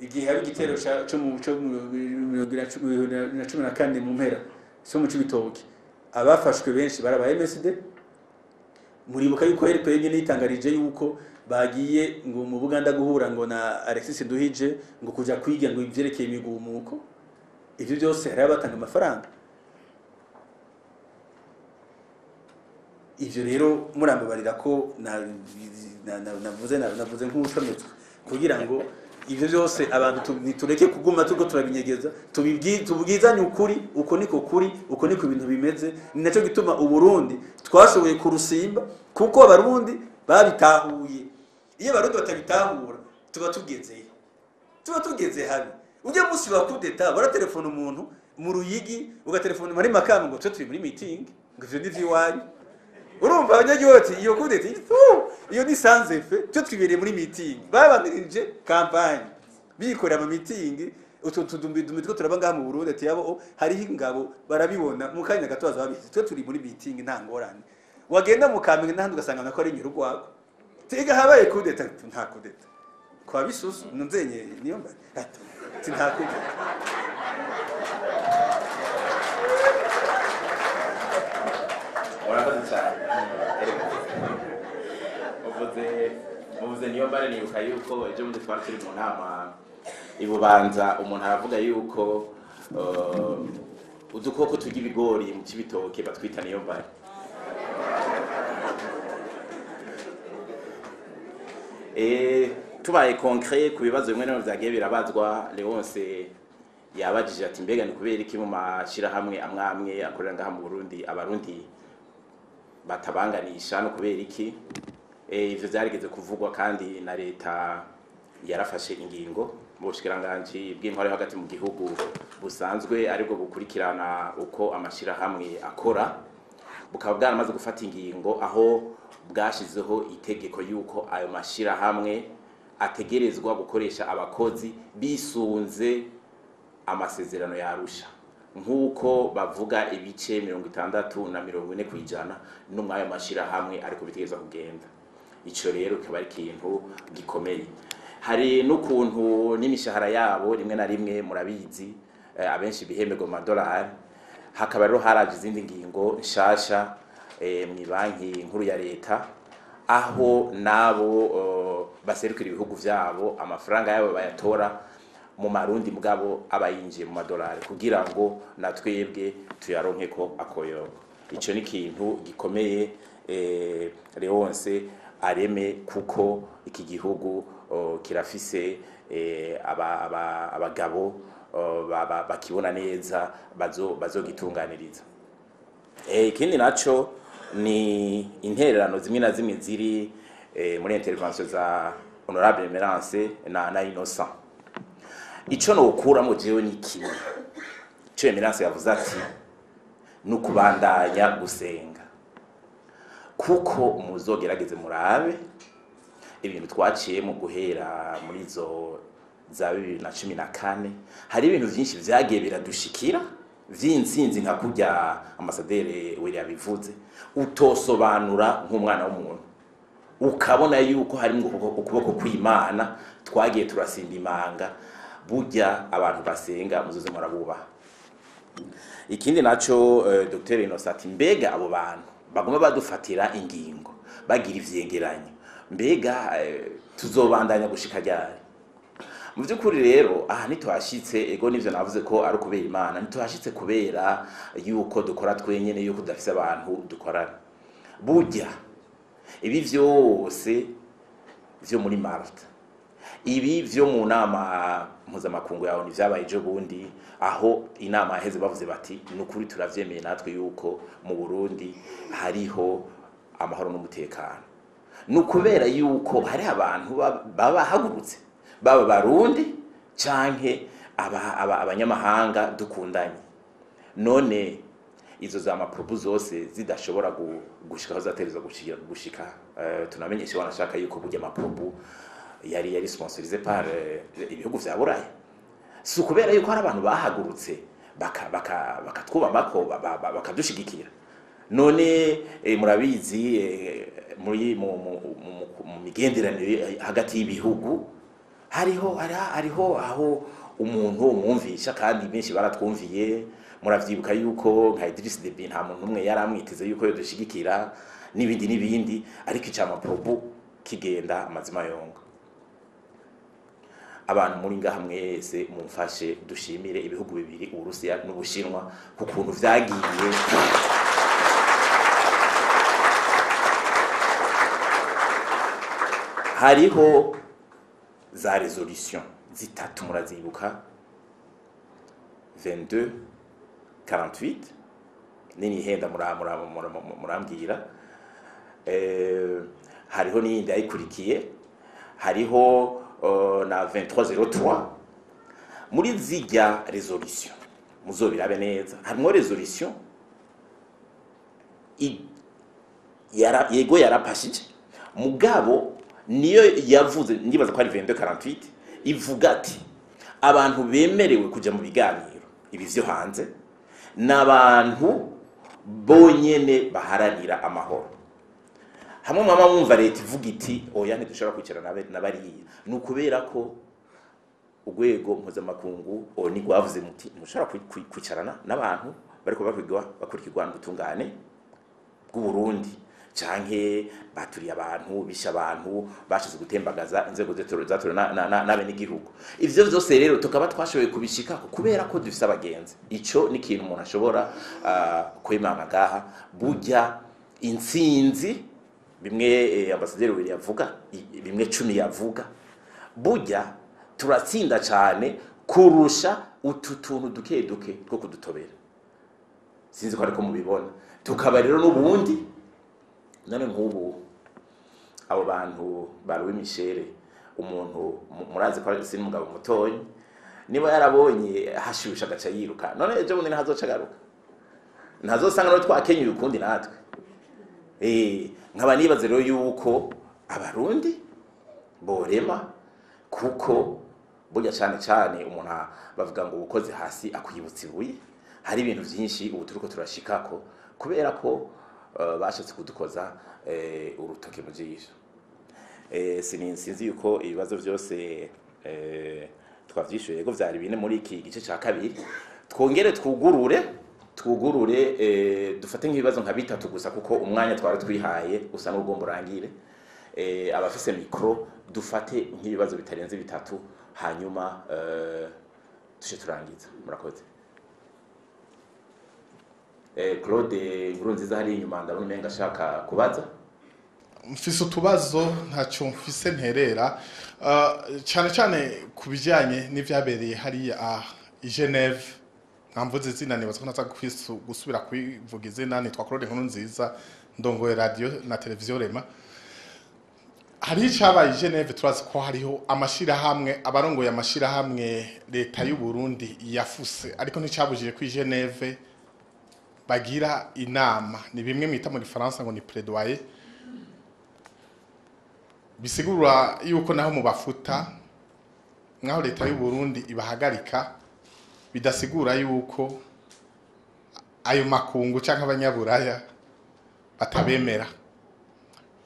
igihe hari igitero cyo mu 2014 mu mpera cyo mu Cibitoke abafashwe benshi baraba MSD muribuka yuko RPA nyine yitangarije yuko bagiye ngo mu Buganda guhura ngo na Alexis Nduhije ngo kuja kwiga ngo ivyerekeye imigumuko ivyo byose hari abatanga amafaranga ivyo rero murambabarira ko navuze nk'ushometswe kugira ngo ivyo byose abantu tureke kuguma tuko turabinyegeza tubwizanye ukuri uko niko kuri uko niko ibintu bimeze ni naco gituma uburundi twashoboye kurusimba kuko abarundi babitahuye iyo abarundi batabitahura tuba tugeze habi uje musi bakudeta baratelefona umuntu mu Ruyigi ugatelefona muri Makamba ngo turi muri meeting ngo ivyo ndivyo iwanyu urumva abanyagihugu iyo kudeta iyo ni sanzefe cyo twibereye muri meeting babanirije campagne bikorera mu meeting utudumbi two turabanga mu Burundi ati yabo hari ingabo barabibona mu kanya gato bazabizi twe turi muri meeting nta ngorane wagenda mu Kamenge n'ahandi ugasanga nako ari nyuru rwako tiga habaye kudeta nta kudeta kwa bisusu nunzenye niyo mba ati nta kudeta warakoze cyane uvuze niyo mbare nibuka yuko ejo bundi twari turi mu nama ibubanza umuntu aravuga yuko udukoko turya ibigori mu Cibitoke batwita niyo mbare tubaye concret ku bibazo bimwe n'ibindi byagiye birabazwa Leonce yabajije ati mbega ni kubera iki mu mashira hamwe amwamwe akorera ngaha mu Burundi abarundi batabanganisha no kubera iki ivyo byarigeze kuvugwa kandi na leta yarafashe ingingo mu bushikiranganje bw'intwari hagati mu gihugu busanzwe aribwo bukurikirana uko amashira hamwe akora bukaba bwaramaze gufata ingingo aho bwashizeho itegeko yuko ayo mashira hamwe ategerezwa gukoresha abakozi bisunze amasezerano yarusha nkuko bavuga ibice 60 na 40% n'umwayo mashira hamwe ariko bitegeza kugenda ico rero kaba ari ikintu gikomeye hari n'ukuntu n'imishahara yabo rimwe na rimwe murabizi abenshi bihemberwa mu $, hakaba rero haraje izindi ngingo nshasha mu banki nkuru ya leta aho nabo baserukira ibihugu vyabo amafaranga yabo bayatora mu marundi mugabo abayinjiye mu $, kugira ngo natwebwe tuyaronke ko akoyo ico ni kintu gikomeye Leonce areme kuko iki gihugu kirafise abagabo bakibona neza bazogitunganiriza ikindi naco ni intererano zimwe na zimwe ziri muri intervention honorable Emerance na Innocent. Ico no ukuramo jewe ni kimwe. Ico Emerance yavuze ati nukubandanya gusenga. Kuko muzogerageze murabe ibintu twaciye mu guhera muri zo za 2014 hari ibintu byinshi vyagiye biradushikira vy'insinzi nka kurya ambasaderi we yabivuze utosobanura nk'umwana w'umuntu ukabona yuko hari ukuboko kw'Imana twagiye turasimba imanga burya abantu basenga muzoze murabuba. Ikindi naco Dr Innocent mbega abo bantu bagoma badufatira ingingo bagira ivyengeranyo mbega tuzobandanya gushika ryari? Mu by'ukuri rero aha ntitwashitse ego nivyo navuze ko ari kubera Imana ntitwashitse kubera yuko dukora twenyene yuko dafise abantu dukorana burya ibi vyose vyo muri Malta ibi vyo mu nama mpuzamakungu yaho nivyabaye ejo bundi aho inama yaheze bavuze bati nukuri turavyemeye natwe yuko mu Burundi hariho amahoro n'umutekano nukubera yuko hari abantu baba hagurutse baba barundi canke abanyamahanga dukundanye none izo za maprobu zose zidashobora gushika zatereza gushika tunamenyesha wanashaka yuko burya maprobu yari sponsorisé par ibihugu vya Buraya si kubera yuko hari abantu bahagurutse bakatwubamako bakadushigikira none murabizi muri mu migenderanire hagati y'ibihugu hariho aho umuntu umwumvisha kandi benshi baratwumviye muravyibuka yuko nka Idriss Deby nta muntu umwe yaramwiteze yuko yodushigikira n'ibindi ariko icama probu kigenda amazima yonga abantu muri ngaha mwese mumfashe dushimire ibihugu bibiri Uburusiya n'Ubushinwa ku kuntu vyagiye hariho za resolution zitatu murazibuka 2248 nini henda murambwira hariho n'iyindi ayikurikiye hariho na 2303 muri zijya resolution muzobirabe neza harimo resolution yego yarapashije mugabo niyo yavuze ndibaza ko ari 2248 ivuga ati abantu bemerewe kuja mu biganiro ibi vyo hanze n'abantu bonyene baharanira amahoro hamwe mama mwumva leta ivuga iti oya ntidushobora kwicarana n'abariya nukubera ko urwego mpuzamakungu oni gwavuze muti mushobora kwicarana n'abantu bariko bakurikirwa n'ubutungane bw'u Burundi canke baturiye abantu bisha abantu bashize gutembagaza inzego zatura n'abene igihugu ivyo vyose rero tukaba twashoboye kubishika kubera ko dufise abagenzi ico ni ikintu umuntu ashobora kwemanga gaha burya intsinzi bimwe ambasaderi we yavuga bimwe 10 yavuga burya turatsinda cyane kurusha ututuntu duke two kudutobera sinzi ko ariko mubibona tukaba rero n'ubundi none nk'ubu abo bantu baruwe Michel umuntu murazi ko ari umugabo mutoyi niba yarabonye hashusha gaca yiruka none ejo bundi ntazoca garuka ntazosanga no twakenyuye ukundi natwe nkaba nibaze rero yuko abarundi borema kuko burya cyane umuntu bavuga ngo ukoze hasi akwibutsa ibuye hari ibintu byinshi ubu turiko turashikako kubera ko bashatse kudukoza urutoke mu jisho sinzi yuko ibibazo byose twavyishuye yego vyari bine muri iki gice ca kabiri twongere twugurure dufate nk'ibibazo nka bitatu gusa kuko umwanya twari twihaye usa n'ugomba urangire abafise mikro dufate nk'ibibazo bitarenze bitatu hanyuma tushe turangiza murakoze Claude Nkurunziza hari inyuma ndabona umenga ashaka kubaza mfise utubazo ntacyo mfise nterera cyane kubijyanye n'ivyabereye hari i Geneve nkamvuze izina nibaza ko naza gusubira kwivuga izina nitwa Claude Nkurunziza ndongoye radio na televiziyo Rema hari icabaye i Geneve turazi ko hariho amashirahamwe abarongoye amashirahamwe leta y'u Burundi yafuse ariko nticabujije ko i Geneve bagira inama ni bimwe mwita mu Gifaransa ngo ni plaidoyer bisigura yuko naho mu bafuta naho leta y'u Burundi ibahagarika bidasigura yuko ayo makungu canke abanyaburaya batabemera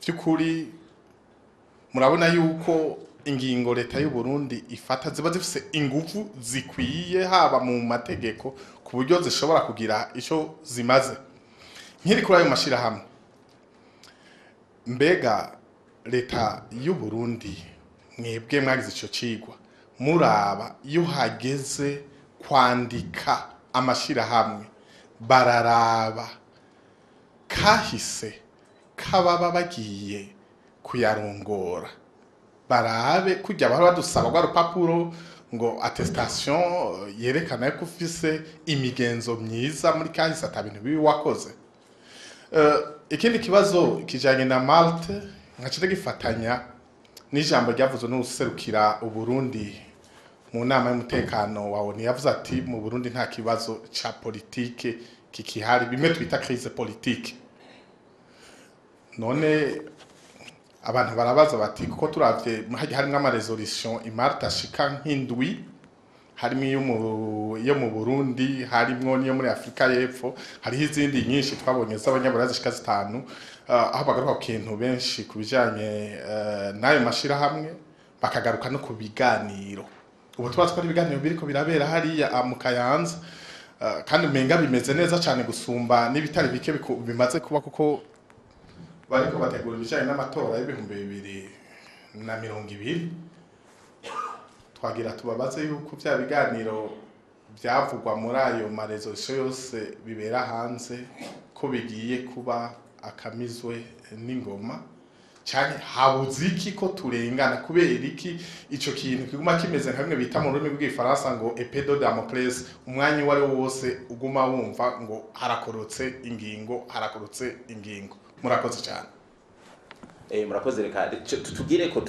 byukuri murabona yuko ingingo leta y'u Burundi ifata ziba zifise ingufu zikwiye haba mu mategeko ku buryo zishobora kugira ico zimaze nkiri kuri ayo mashira hamwe mbega leta y'u Burundi mwebwe mwagize ico cigwa muraba iyo hageze kwandika amashira hamwe bararaba kahise kababa bagiye kuyarongora barabe kujya bahora badusaba rwa rupapuro ngo attestation yerekana ko ufise imigenzo myiza muri kahise atabintu bibi wakoze. Ikindi kibazo kijanye na Malte nkacire gifatanya n'ijambo ryavuzwe n'userukira u Burundi mu nama y'umutekano wawo ni yavuze ati mu Burundi nta kibazo ca politique kikihari bimwe twita crise politique. None abantu barabaza bati kuko turavye harimo ama resolution imarta ashika nk'indwi harimo yo mu Burundi harimo niyo muri Afrika y'Epfo hariho izindi nyinshi twabonye z'abanyaburazi zishika zitanu aho bagaruka ku kintu benshi kubijanye nayo mashira hamwe bakagaruka no ku biganiro. Ubu twazi ko ibiganiro biriko birabera hariya mu Kayanza kandi umenga bimeze neza cyane gusumba n'ibitari bike bimaze kuba kuko bariko bategura ibijanye n'amatora y'ibihumbi 2020 twagira tubabaze yuko bya biganiro byavugwa muri ayo marezo yose bibera hanze ko bigiye kuba akamizwe n'ingoma cyane habuziki ko turengana kubera iki ico kintu kiguma kimeze nka bimwe bita mu rurimi rw'ifaransa ngo épée de Damoclès umwanya wari wose uguma wumva ngo harakorotse ingingo murakoze cyane. Murakoze reka tutugire ko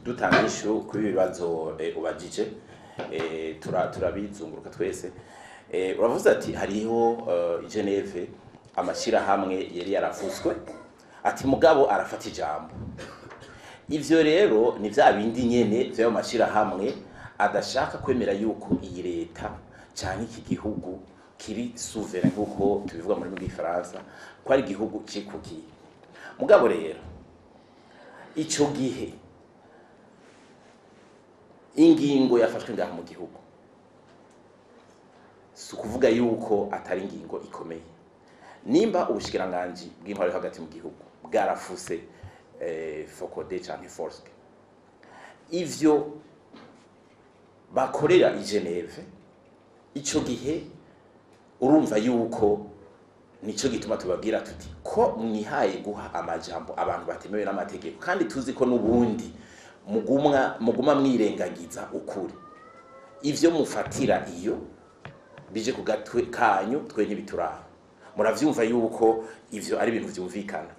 dutanga ishu kuri bibazo ubajije turabizunguruka twese. Uravuze ati hariho Geneve amashira hamwe yari yaravuzwe ati mugabo arafata ijambo. Ivyo rero ni vya bindi nyene vyo mashira hamwe adashaka kwemera yuko iyi leta cyane iki gihugu kiri souverain kuko tubivuga muri bw'ifaransa ko ari igihugu cikukiye. Mugabo rero ico gihe ingingo yafashwe ngaha mu gihugu sukuvuga yuko atari ingingo ikomeye. Nimba ubushikiranganji bw'intwaro hagati mu gihugu bwarafuse Focode canke Force ivyo bakorera i Geneve ico gihe urumva yuko nico gituma tubabwira tuti ko mwihaye guha amajambo abantu batemewe n'amategeko kandi tuzi ko nubundi muguma mwirengagiza ukuri ivyo mufatira iyo bije kugatwe kanyu twe ntibituraba muravyumva yuko ivyo ari ibintu vyumvikana.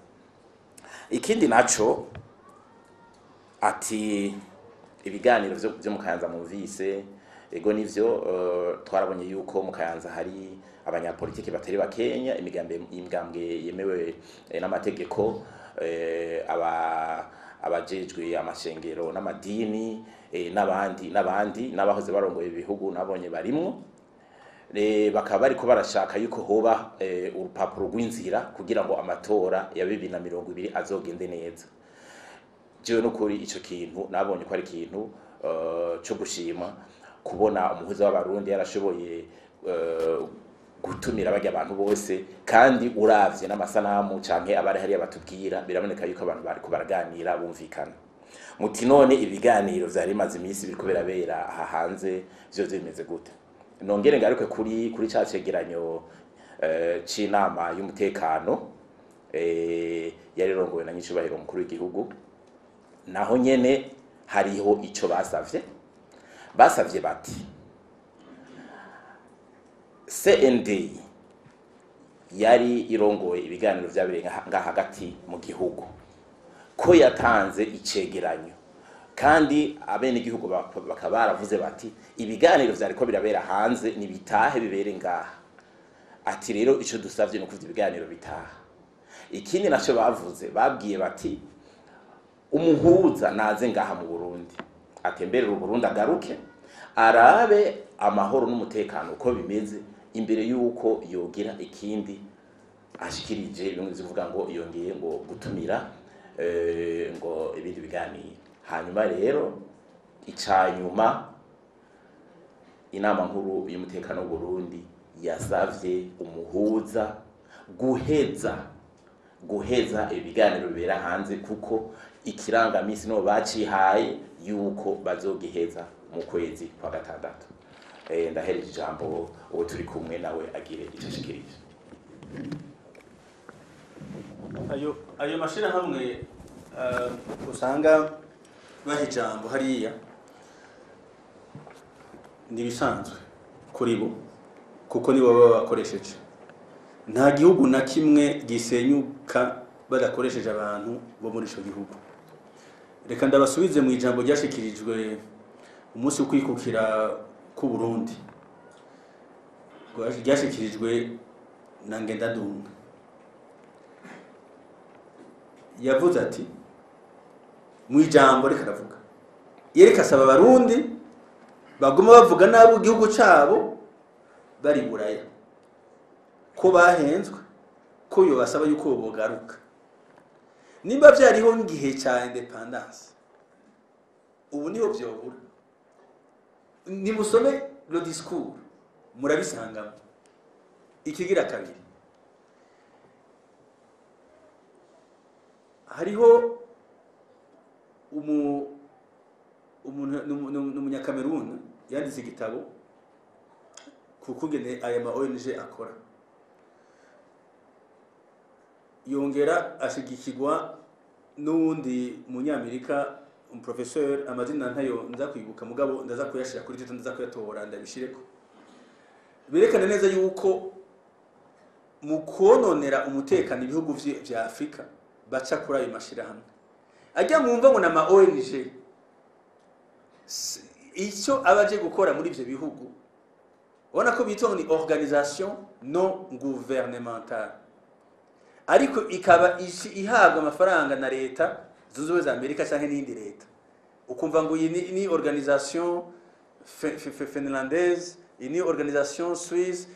Ikindi naco ati ibiganiro vyo mu Kayanza muvise ego nivyo twarabonye yuko mu Kayanza hari abanyapolitiki batari bakenya imigambwe yemewe n'amategeko abajejwe amashengero n'amadini n'abandi n'abahoze barongoye ibihugu nabonye barimwo bakaba bariko barashaka yuko hoba urupapuro rw'inzira kugira ngo amatora ya 2020 azogende neza. Jewe nukuri ico kintu nabonye ko ari ikintu cyo gushima kubona umuhuza w'abarundi yarashoboye gutumira abajya abantu bose kandi uravye n'amasanamu canke abari hari abatubwira biraboneka yuko abantu bari kubaraganira bumvikana. Muti none ibiganiro vyari maze imisi biriko birabera aha hanze vyo bimeze gute? Nongere ngaruke kuri ca cegeranyo c'inama y'umutekano yari rongowe na nyicubahiro mukuru w'igihugu. Naho nyene hariho ico basavye bati CND yari irongoye ibiganiro vyabereye ngaha hagati mu gihugu ko yatanze icegeranyo kandi abenegihugu bakaba baravuze bati ibiganiro vyariko birabera hanze nibitahe bibere ngaha. Ati rero ico dusavye no kuvya ibiganiro bitaha. Ikindi naco bavuze babwiye bati umuhuza naze ngaha mu Burundi atemberera Burundi agaruke arabe amahoro n'umutekano uko bimeze imbere yuko yogira ikindi ashikirije bimwe zivuga ngo yongeye ngo gutumira ngo ibindi biganiro. Hanyuma rero icanyuma inama nkuru y'umutekano w'u Burundi yasavye umuhuza guheza ibiganiro bibera hanze kuko ikirangamisi no bacihaye yuko bazogiheza mu kwezi kwa gatandatu. Ndahereje ijambo uwo turi kumwe nawe agire icashikirije. Ayo mashira hamwe usanga baha ijambo hariya nibisanzwe kuri bo kuko nibo baba bakoresheje. Nta gihugu na kimwe gisenyuka badakoresheje abantu bo muri ico gihugu. Reka ndabasubize mu ijambo ryashikirijwe umunsi ukwikukira ku Burundi ryashikirijwe na Ngendandumwe. Yavuze ati mu ijambo reka ravuga yereka asaba abarundi baguma bavuga nabo igihugu cabo bari buraya ko bahenzwe ko yo basaba yuko bogaruka nimba vyariho ngihe cya independence ubu niho vyobura. Nimusome le discours murabisangamo. Ikigira kabiri hariho umunyakameruni yanditse igitabo kukugene aya ma ONG akora, yongera ashigikirwa n'undi munyamerika umuprofesseur amazina ntayo nza kwibuka mugabo ndaza kuyashira kuri Twitter ndaza kuyatora ndabishireko. Berekana neza yuko mu kononera umutekano ibihugu vya Afrika baca kuri ayo mashira hamwe ajya mwumva ngo na ma ONG icyo abaje gukora muri ivyo bihugu ubona ko bitwa ni organisation non gouvernementale ariko ikaba ihabwa amafaranga na leta zunze ubumwe za Amerika cyangwa n'indi leta. Ukumva ngo iyi ni organisation finlandaise, iyi ni organisation suisse,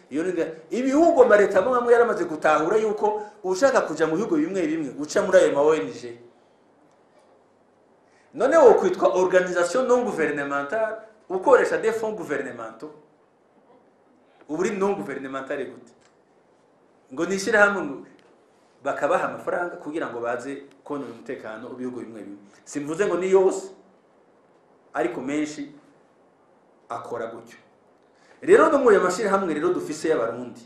ibihugu ma leta bamwe yaramaze gutahura yuko ushaka kuja mu bihugu bimwe bimwe uca muri ayo ma ONG. None wo kwitwa organisation non gouvernementale ukoresha des fonds gouvernementaux uburi non gouvernementale gute ngo nishira hamwe bakabaha amafaranga kugira ngo baze konona umutekano ubihugu bimwe bimwe. Simvuze ngo ni yose ariko menshi akora gutyo. Rero no muri amashira hamwe rero dufise y'abarundi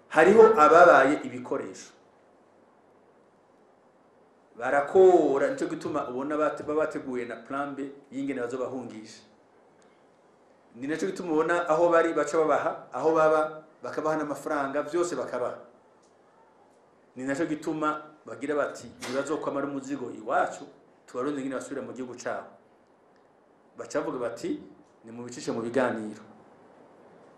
hariho ababaye ibikoresho barakora nicyo gituma ubona bateguye na plan B y'ingene bazobahungisha. Ni naco gituma ubona aho bari baca babaha aho baba bakabaha n'amafaranga byose bakabaha. Ni naco gituma bagira bati bibazokwamara umuzigo iwacu tubarundi ngine basubira mu gihugu cabo. Bacavuga bati ni mu bicishe mu biganiro.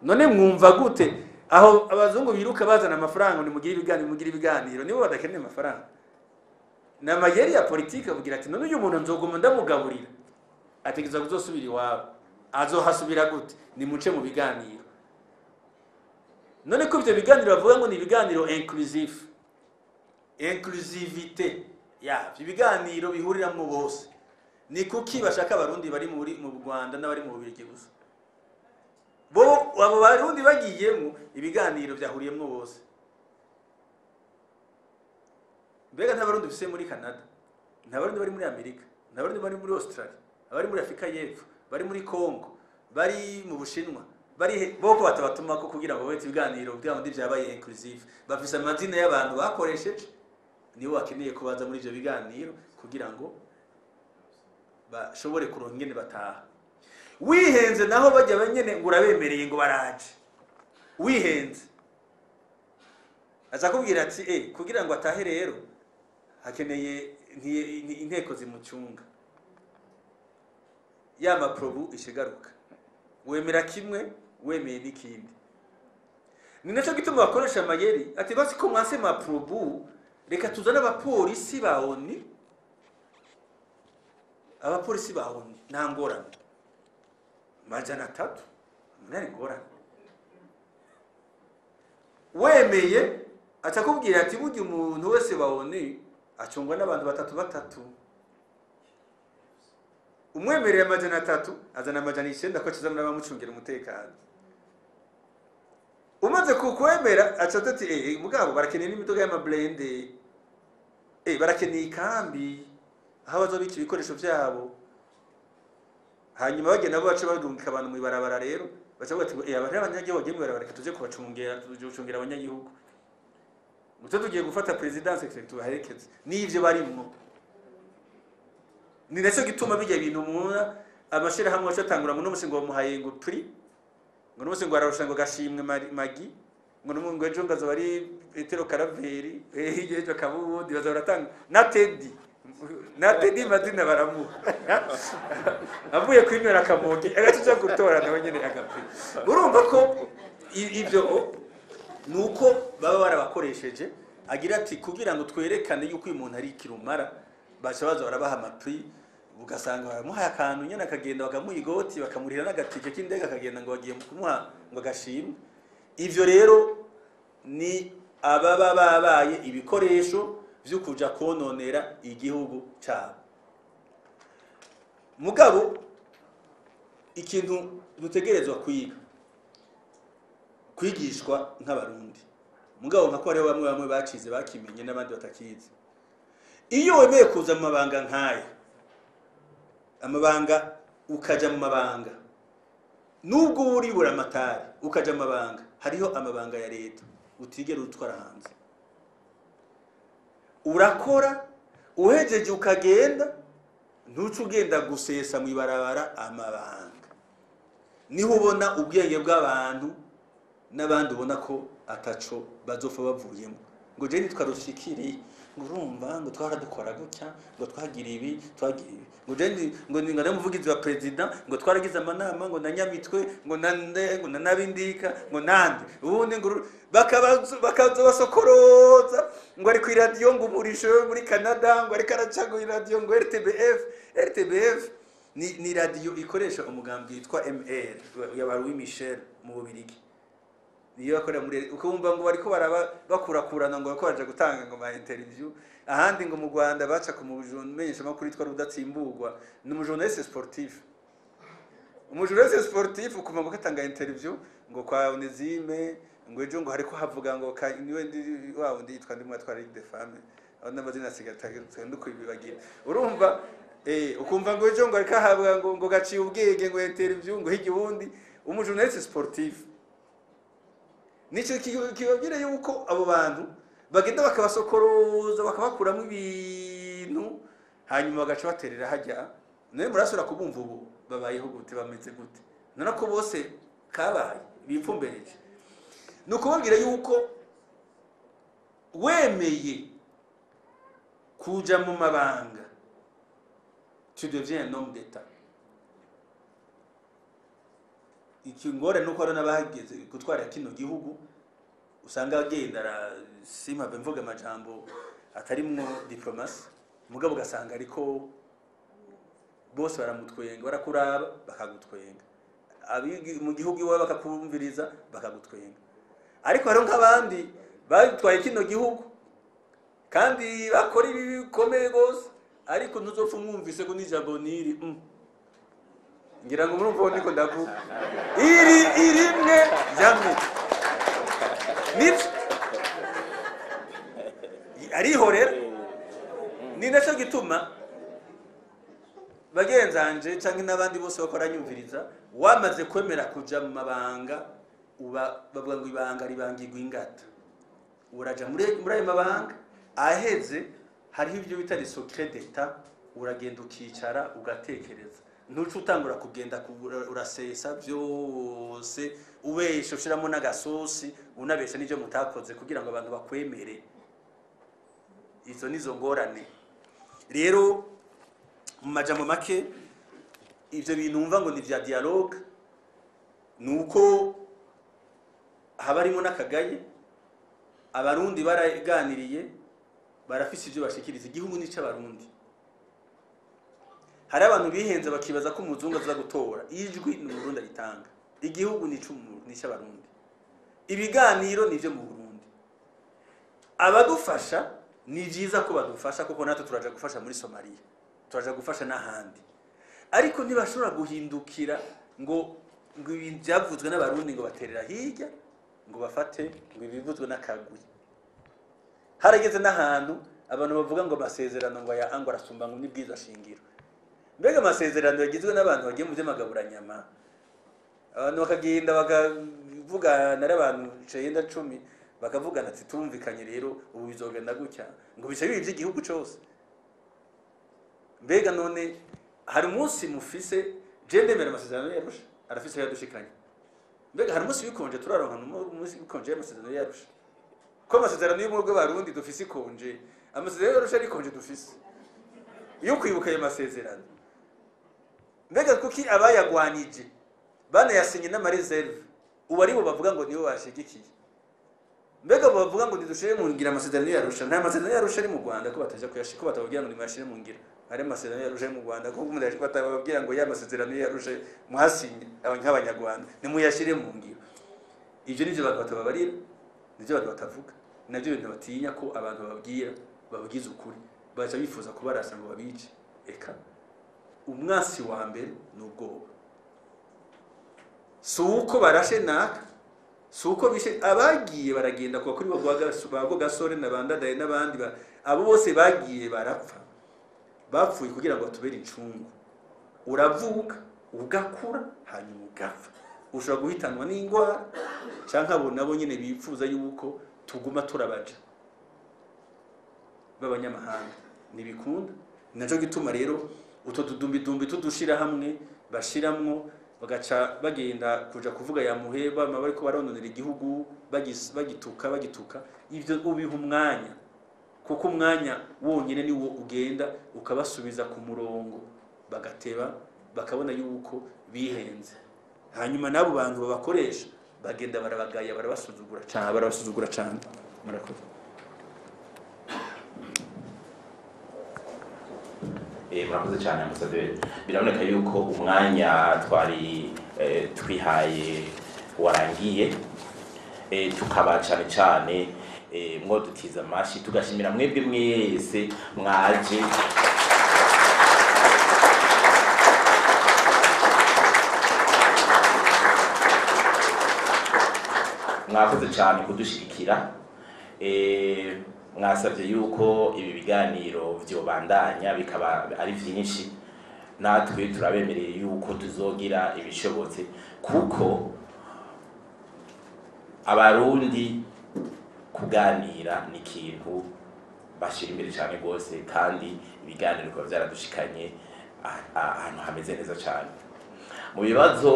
None mwumva gute aho abazungu biruka bazana amafaranga ni mugira ibiganiro nibo badakeneye amafaranga. Na mayeri ya politike avugira ati none uyu muntu nzoguma ndamugaburira ategeza kuzosubira iwabo azohasubira gute ni muce mu biganiro. None ko ivyo biganiro bavuga ngo ni ibiganiro inclusivité ya ibiganiro bihuriramwo bose. Ni kuki bashaka abarundi bari mu Rwanda n'abari mu Bubiligi gusa? Bo abo barundi bagiyemo ibiganiro byahuriyemwo bose. Mbega ntabarundi bise muri Canada, ntabarundi bari muri Amerika, ntabarundi bari muri Australia, abari muri Afrika y'Epfo, bari muri Congo, bari mu Bushinwa, bari boko batabatuma ko kugira ngo bete ibiganiro by'abandi byabaye inclusive. Bafise amazina y'abantu bakoresheje nibo bakeneye kubaza muri ivyo biganiro kugira ngo bashobore kuronka ingene bataha. Wihenze naho bajya banyene ngo urabemereye ngo baraje. Wihenze aza kubwira ati kugira ngo atahe rero hakeneye inteko zimucunga ya maprobu ishigaruka wemera kimwe wemeye n'ikindi ni nacyo gituma bakoresha amayeri ati basi ko mwase maprobu reka tuzane abapolisi ba ONU abapolisi ba ONU nta ngorane majana 3 nari ngorane wemeye atakubwira ati burya umuntu wese ba ONU acungwa n'abantu batatu umwemereye amajana 3 azana amajana 9 ko kizamuna bamucungira umutekano umaze kukwemera acata ati mugabo barakeneye n'imidoga y'amablende barakeneye ikambi aho bazobika ibikoresho byabo hanyuma bagenda nabo bace badungika abantu mu ibarabara rero baca bati abanyagihugu bagiye mu ibarabara tuje kubacungera tuje gucungira abanyagihugu muto tugiye gufata presidence tubaherekeze n'ivyo barimwo ni nacyo gituma bijya ibintu muna amashira hamwe cyatangura ngo n'umusingo bamuhaye ngo prix ngo n'umusingo ararusha ngo gashimwe magi ngo n'umungo ejo ngazo bari Petero Karaveri ejo kabundi bazaratanga na Teddy madina baramu avuye kwinywera kamoke agacuza gutora nawe nyene agapi urumva ko ivyo nuko baba barabakoresheje agira ati kugira ngo twerekane yuko uyu muntu ari ikirumara baca baza barabaha amapri ugasanga baramuhaye akantu nyene akagenda bagamuha igoti bakamurira n'agatike k'indege akagenda ngo bagiye kumuha ngo agashimwe ivyo rero ni ababa babaye ibikoresho vyo kuja kononera igihugu cyabo mugabo ikintu dutegerezwa kwigishwa nk'abarundi mugabo nka ko ari bamwe bacize bakimenye n'abandi batakizi iyo wemeye kuza mu mabanga nk'aya amabanga ukaja mu mabanga nubwo uri buramatari ukaja mu mabanga hariho amabanga ya leta utigera utwara hanze urakora uhejeje ukagenda ntuce ugenda gusesa mu ibarabara amabanga niho ubona ubwenge bw'abantu n'abandi ubona ko ataco bazofa bavuyemo ngo je nitwarushikiri ngo urumva ngo twaradukora gutya ngo twagira ibi ngo je ngo ndamuvugizi wa president ngo twaragize amanama ngo nanyamitwe ngo nabindika ngo nande ubundi ngo bakaza basokoroza ngo ari ku radio ngo umurisho muri Canada ngo ari karaca ngo radio ngo RTBF ni radio ikoresha umugambi witwa MR ya Louis Michel mu Bubirigi niyo bakora muri ukumva ngo bariko bakurakurana ngo bakoraje gutanga ngo ma interview ahandi ngo mu Rwanda baca ku mujournaliste makuru yitwa Rudatsimburwa ni umujournaliste sportif ukumva ngo katanga interview ngo kwa Onezime ngo ejo ngo hariko havuga ngo niwe wawo ndi yitwa ndimwe atwara Ligue des Femmes abana mazina sigatage nduko ibibagira urumva ukumva ngo ejo ngo hariko havuga ngo gaciye ubwenge ngo interview ngo higi wundi umujournaliste sportif nico kibabwire yuko abo bantu bagenda bakabasokoroza bakabakuramo ibintu hanyuma bagaca baterera hajya nawe murasura kubumva ubu babayeho gute bameze gute none ko bose kabaye bipfumbereje nuko babwira yuko wemeye kuja mu mabanga tu deviens un homme d'état ikingore nuko ari nabahageze gutwara kino gihugu usanga agenda sima bemvuga amajambo atarimwo diplomasi mugabo gasanga ariko bose baramutwenga barakuraba bakagutwenga mu gihugu iwawe bakakumviriza bakagutwenga ariko hariho nk'abandi batwaye kino gihugu kandi bakora ibikomeye gose ariko ntuzopfa umwumvise ko n'ijambo niri ngira ngo murumva niko ndavuga irimwe jamwe nibyo arihorera ni nacyo gituma bagenzanje cyangwa n'abandi bose bakora nyumviriza wamaze kwemera kuja mu mabanga bavuga ngo ibanga ribangirwa ingata uraja muri ayo mabanga aheze hariho ibyo bita les secrets d'état uragenda ukicara ugatekereza ntuce utangura kugenda urasesa byose ubesha ushiramo n'agasosi unabesha n'ibyo mutakoze kugira ngo abantu bakwemere izo nizo ngorane rero mu majambo make ivyo bintu umva ngo ni vya dialogue nuko haba harimo n'akagaye abarundi baraganiriye barafise ivyo bashikiriza igihugu ni c'abarundi hari abantu bihenze bakibaza ko umuzungu aza gutora ijwi ni Burundi ritanga igihugu ni c'abarundi ibiganiro nivyo mu Burundi abadufasha ni vyiza ko badufasha kuko natwe turaja gufasha muri Somalia turaja gufasha n'ahandi ariko ntibashobora guhindukira ngo ibintu byavuzwe n'abarundi ngo baterera hirya ngo bafate ngo ibivuzwe n'akagwi harageze n'ahantu abantu bavuga ngo amasezerano ngo aya ango arasumba ngo nibwiza shingiro mbega amasezerano yagizwe n'abantu bagiye mu by'amagaburanyama abantu bakagenda bakavugana n'abantu 9-10 bakavugana ati tumvikanye rero ubu bizogenda gutya ngo bice bije igihugu cyose mbega none hari umunsi mufise je ndemera amasezerano yarusha arafise yadushikanye mbega hari umunsi bikonje turaronka umunsi bikonje amasezerano yarusha ko amasezerano y'umugwe barundi dufise ikonje amasezerano yarusha ari konje dufise iyo kwibuka ayo masezerano mbega kuki abayagwanije bana yasinye n'amareserve ubu ari bo bavuga ngo nibo bashigikiye mbega bavuga ngo nidushire mu ngira amasezerano yarusha nta masezerano yarusha ari mu Rwanda ko bataje kuyashika batababwira ngo nimashire mu ngira hari amasezerano yarusha mu Rwanda ko umuntu yashika batababwira ngo ya masezerano yarusha mwasinye nk'abanyarwanda nimuyashire mu ngira ivyo nivyo abantu batababarira nivyo abantu batavuga navyo bintu batinya ko abantu bababwira babagize ukuri baca bifuza kubarasa ngo babice eka umwasi wa mbere n'ubwoba suko barashe naka suko bishe abagiye baragenda kuba kuri bagwa gasore nabandadaye n'abandi abo bose bagiye barapfa bapfuye kugira ngo batubere incungu uravuka ugakura hanyuma ugapfa ushobora guhitanwa n'ingwara canke abo nabo nyene bipfuza yuko tuguma turabaja b'abanyamahanga nibikunda naco gituma rero uto tudumbi tudushira hamwe bashiramwo bagaca bagenda kuja kuvuga ya muheba bariko barononera igihugu bagituka ivyo ubiha umwanya kuko umwanya wonyene ni wo ugenda ukabasubiza ku murongo bagateba bakabona yuko bihenze hanyuma nabo bantu babakoresha bagenda barabagaya barabasuzugura cyane murakoze murakoze cyane ambasaderi biraboneka yuko umwanya twari twihaye warangiye tukaba cyane cyane mwodutiza amashi tugashimira mwebwe mwese mwaje mwakoze cyane kudushigikira mwasabye yuko ibi biganiro vyobandanya bikaba ari vyinshi natwe turabemereye yuko tuzogira ibishobotse kuko abarundi kuganira ni ikintu bashira imbere cyane rwose kandi ibiganiro bikaba byaradushikanye ahantu hameze neza cyane mu bibazo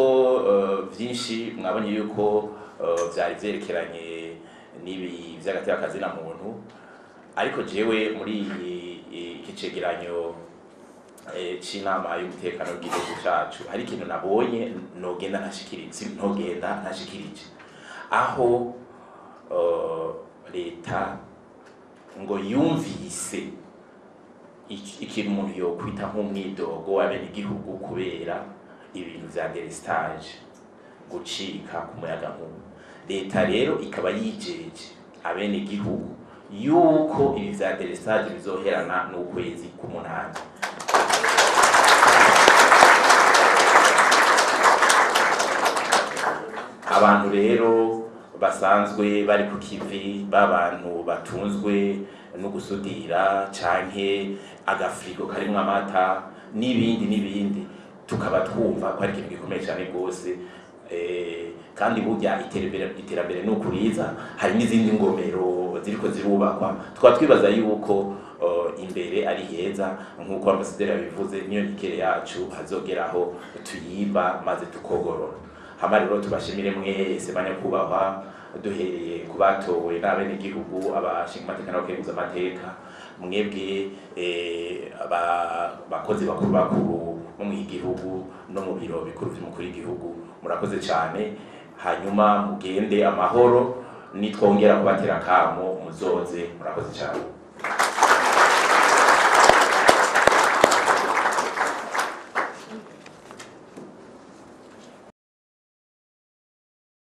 vyinshi mwabonye yuko vyari vyerekeranye n'ibi vy'agateka na muntu ariko jewe muri iki cegeranyo c'inama y'umutekano w'igihugu cacu hari ikintu nabonye nogenda ntashikirije aho leta ngo yumvise ikintu umuntu yokwita nk'umwidogo w'abenegihugu kubera ibintu vya delestage gucika ku muyagankuba leta rero ikaba yijeje abenegihugu yuko ibi vya delestage bizoherana n'ukwezi k'umunani abantu rero basanzwe bari ku kivi b'abantu batunzwe no gusudira canke agafrigo karimwo amata n'ibindi tukaba twumva ko ari ikintu gikomeye cyane rwose kandi burya iterambere n'ukuriza hari n'izindi ngomero ziriko zirubakwa tukaba twibaza yuko imbere ari heza nk'uko ambasaderi yabivuze niyo nikere yacu hazogeraho tuyiba maze tukogorora hama rero tubashimire mwese banyakubahwa duhereye ku batowe n'abenegihugu abashinga amateka n'abakenguza amateka mwebwe abakozi bakuru bakuru bo mu gihugu no mu biro bikuru by'umukuru w'igihugu murakoze cyane hanyuma mugende amahoro nitwongera kubatera kamo muzoze murakoze cyane